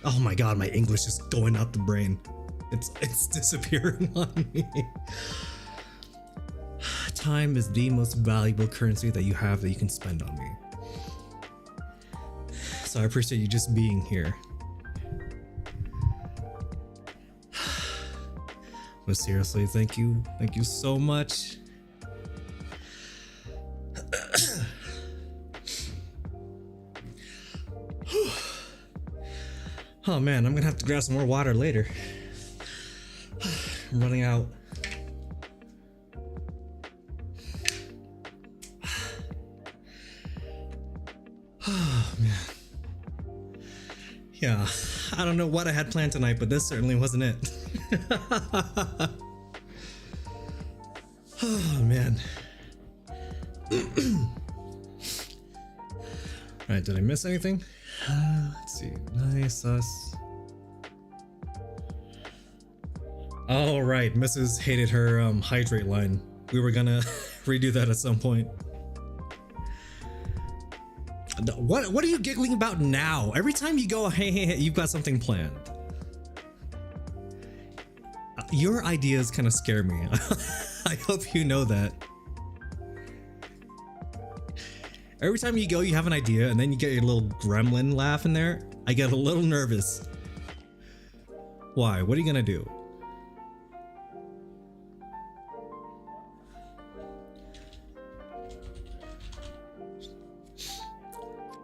oh my god, my English is going out the brain. It's disappearing on me. Time is the most valuable currency that you have that you can spend on me. So I appreciate you just being here. But seriously, thank you. Thank you so much. Oh man, I'm gonna have to grab some more water later. I'm running out. Oh man. Yeah, I don't know what I had planned tonight, but this certainly wasn't it. Oh man. Alright, did I miss anything? Let's see. Nice us. Oh right, Mrs. hated her hydrate line. We were gonna redo that at some point. What are you giggling about now? Every time you go, hey, you've got something planned. Your ideas kind of scare me. I hope you know that. Every time you go, you have an idea, and then you get your little gremlin laugh in there. I get a little nervous. Why? What are you gonna do?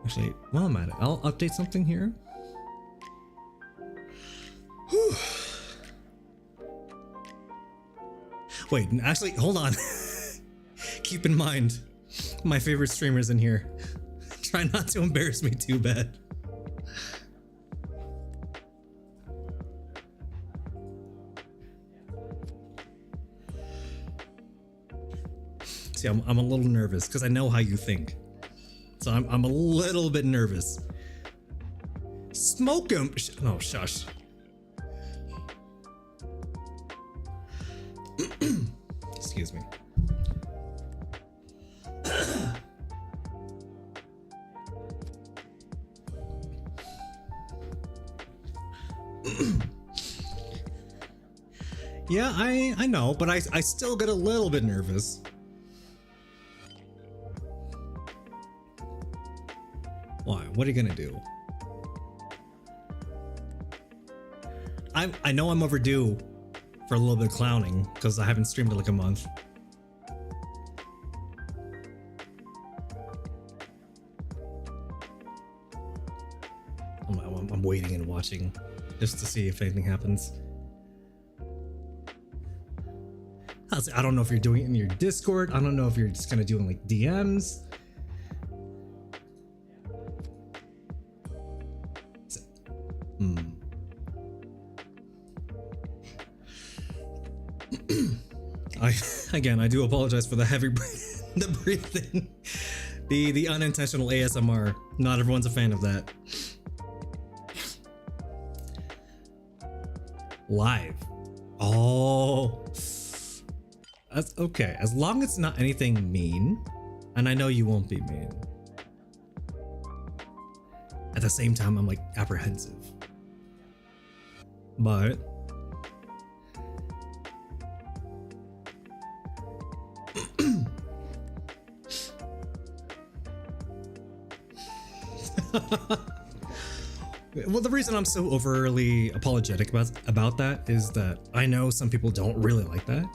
Actually, while I'm at it, I'll update something here. Whew. Wait, actually, hold on. Keep in mind, my favorite streamer's in here. Try not to embarrass me too bad. See, I'm a little nervous because I know how you think. So I'm a little bit nervous. Smoke him. No, shush. Excuse me. Yeah, I know, but I still get a little bit nervous. Why? What are you gonna do? I know I'm overdue for a little bit of clowning because I haven't streamed in like a month. I'm waiting and watching just to see if anything happens. I don't know if you're doing it in your Discord. I don't know if you're just kind of doing like DMs. I do apologize for the heavy the breathing, the unintentional ASMR. Not everyone's a fan of that. Live. Oh. That's okay. As long as it's not anything mean. And I know you won't be mean. At the same time, I'm like apprehensive. But well, the reason I'm so overly apologetic about that is that I know some people don't really like that.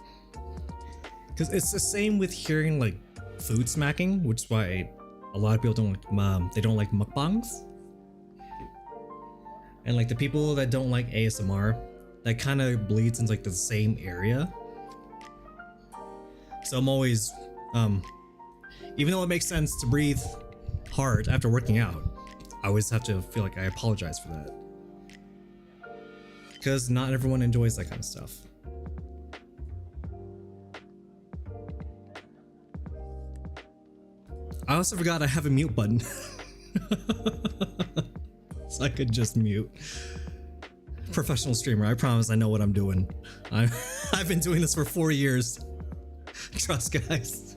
Because it's the same with hearing like food smacking, which is why a lot of people don't like mukbangs. And like the people that don't like ASMR, that kind of bleeds into like the same area. So I'm always, even though it makes sense to breathe hard after working out, I always have to feel like I apologize for that. Because not everyone enjoys that kind of stuff. I also forgot I have a mute button. So I could just mute. Professional streamer, I promise I know what I'm doing. I've been doing this for 4 years. Trust, guys.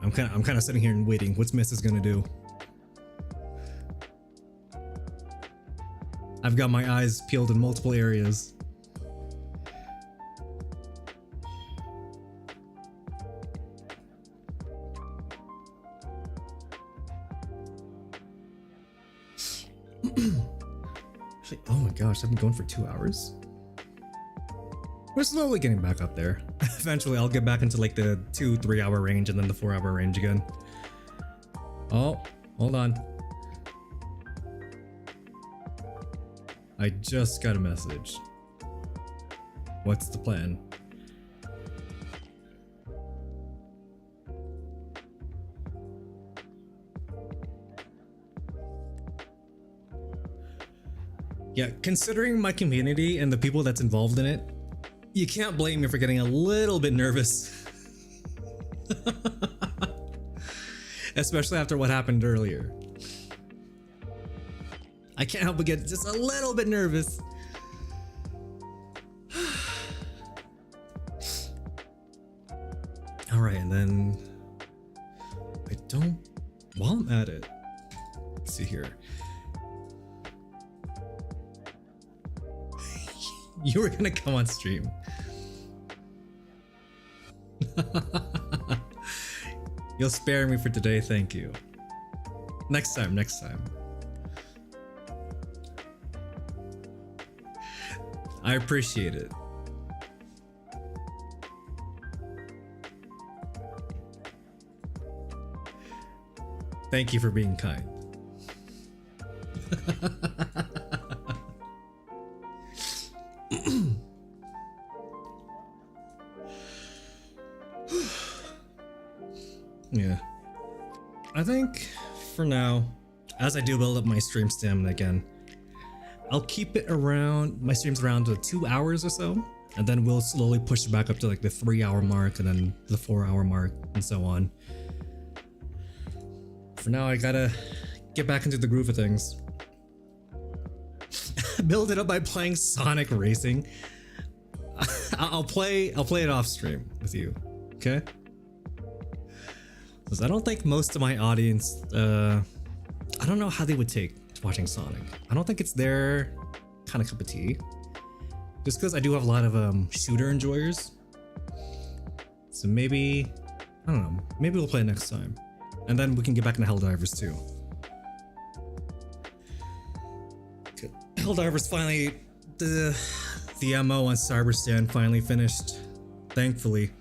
I'm kind of sitting here and waiting. What's Mrs. gonna do? I've got my eyes peeled in multiple areas. Oh my gosh, I've been going for 2 hours. We're slowly getting back up there. Eventually I'll get back into like the 2-3 hour range and then the 4 hour range again. Oh, hold on. I just got a message. What's the plan? Yeah, considering my community and the people that's involved in it, you can't blame me for getting a little bit nervous. Especially after what happened earlier. I can't help but get just a little bit nervous. Alright, and then while I'm at it, let's see here. You were gonna come on stream. You'll spare me for today, thank you. Next time. I appreciate it. Thank you for being kind. Yeah. I think for now, as I do build up my stream stamina again, I'll keep it around, my streams around to 2 hours or so, and then we'll slowly push it back up to like the 3 hour mark and then the 4 hour mark and so on. For now, I gotta get back into the groove of things. Build it up by playing Sonic Racing. I'll play it off stream with you, okay? Because I don't think most of my audience, I don't know how they would take watching Sonic. I don't think it's their kind of cup of tea. Just because I do have a lot of shooter enjoyers. So maybe, I don't know, maybe we'll play next time. And then we can get back into Helldivers too. Helldivers finally, the MO on Cyberstand finally finished, thankfully.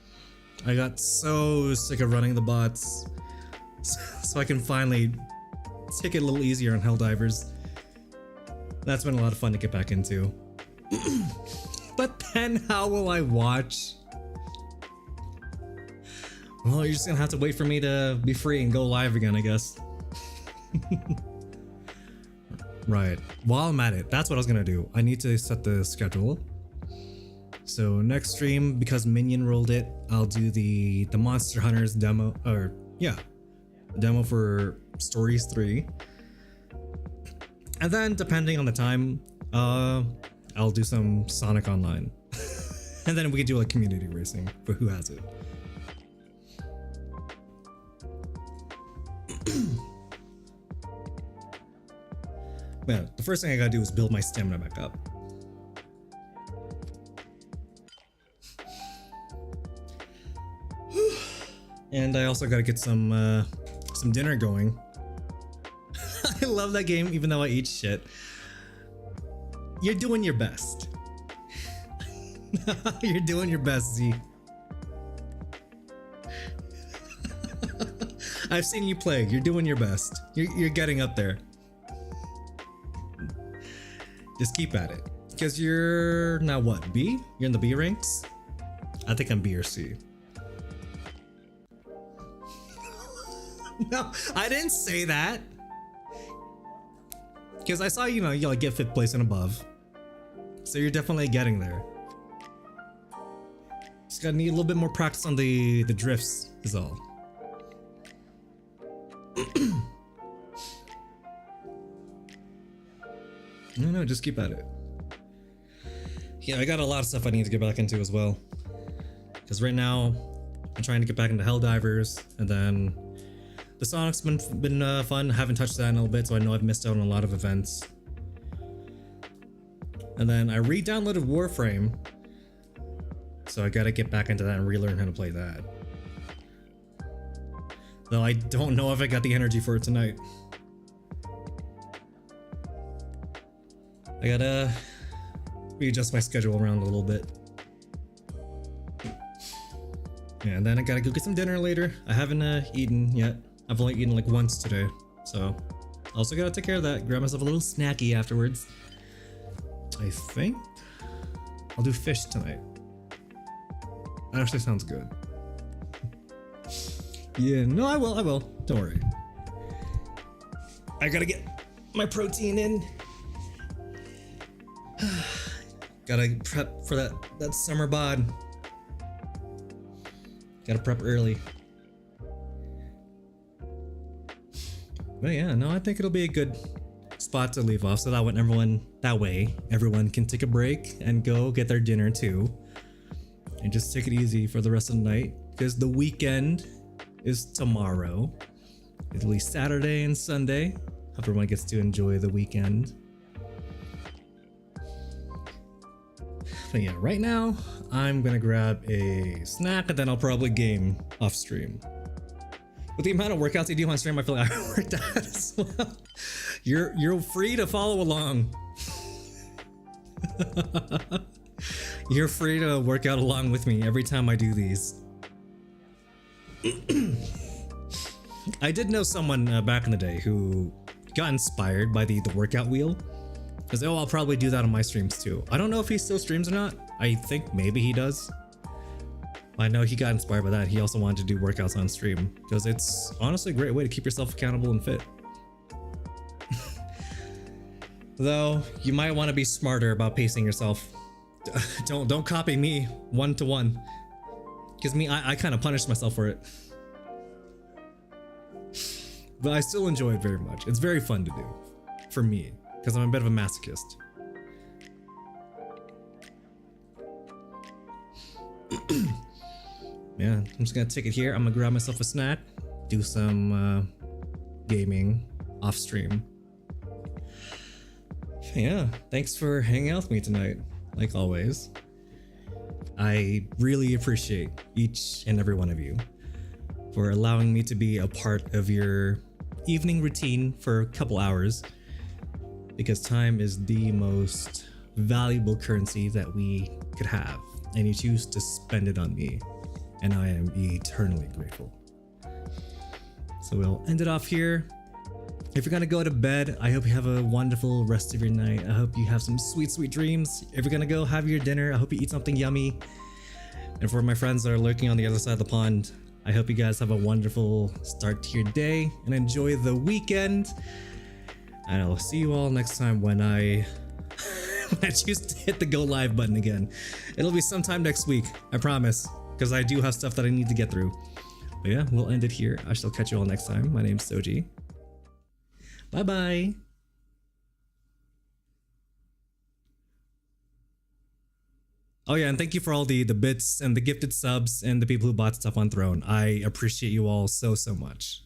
I got so sick of running the bots, so I can finally take it a little easier on Helldivers. That's been a lot of fun to get back into. But then how will I watch? Well, you're just gonna have to wait for me to be free and go live again, I guess. Right, while I'm at it, that's what I was gonna do. I need to set the schedule. So next stream, because Minion rolled it, I'll do the Monster Hunters demo, or yeah, demo for Stories 3. And then depending on the time, I'll do some Sonic Online. And then we can do like community racing for who has it. Man, the first thing I gotta do is build my stamina back up. And I also gotta get some dinner going. I love that game, even though I eat shit. You're doing your best. You're doing your best, Z. I've seen you play. You're doing your best. You're getting up there. Just keep at it. Because you're now what? B? You're in the B ranks? I think I'm B or C. No, I didn't say that. Because I saw, you know, you like get 5th place and above. So you're definitely getting there. Just gotta need a little bit more practice on the drifts is all. No, just keep at it. Yeah, I got a lot of stuff I need to get back into as well. Because right now, I'm trying to get back into Helldivers, and then the Sonic's been fun. I haven't touched that in a little bit, so I know I've missed out on a lot of events. And then I re-downloaded Warframe, so I gotta get back into that and relearn how to play that. Though I don't know if I got the energy for it tonight. I gotta readjust my schedule around a little bit. Yeah, and then I gotta go get some dinner later. I haven't eaten yet. I've only eaten like once today, so also gotta take care of that. Grab myself a little snacky afterwards. I think I'll do fish tonight. That actually sounds good. Yeah, no, I will. Don't worry. I gotta get my protein in. Gotta prep for that summer bod. Gotta prep early. But yeah, no, I think it'll be a good spot to leave off, so that way everyone can take a break and go get their dinner too, and just take it easy for the rest of the night, because the weekend is tomorrow, at least Saturday and Sunday. Hope everyone gets to enjoy the weekend. But yeah, right now I'm gonna grab a snack and then I'll probably game off stream. With the amount of workouts you do on stream, I feel like I worked out as well. You're free to follow along. You're free to work out along with me every time I do these. I did know someone back in the day who got inspired by the workout wheel. Because, oh, I'll probably do that on my streams too. I don't know if he still streams or not. I think maybe he does. I know he got inspired by that. He also wanted to do workouts on stream because it's honestly a great way to keep yourself accountable and fit. Though you might want to be smarter about pacing yourself. Don't copy me 1-to-1. Because I kind of punished myself for it. But I still enjoy it very much. It's very fun to do for me because I'm a bit of a masochist. Yeah, I'm just gonna take it here. I'm gonna grab myself a snack, do some gaming off stream. Yeah, thanks for hanging out with me tonight, like always. I really appreciate each and every one of you for allowing me to be a part of your evening routine for a couple hours, because time is the most valuable currency that we could have, and you choose to spend it on me. And I am eternally grateful. So we'll end it off here. If you're gonna go to bed, I hope you have a wonderful rest of your night. I hope you have some sweet, sweet dreams. If you're gonna go have your dinner, I hope you eat something yummy. And for my friends that are lurking on the other side of the pond, I hope you guys have a wonderful start to your day and enjoy the weekend. And I'll see you all next time when I choose to hit the go live button again. It'll be sometime next week, I promise. Because I do have stuff that I need to get through. But yeah, we'll end it here. I shall catch you all next time. My name's Soji. Bye bye. Oh yeah, and thank you for all the bits and the gifted subs and the people who bought stuff on Throne. I appreciate you all so much.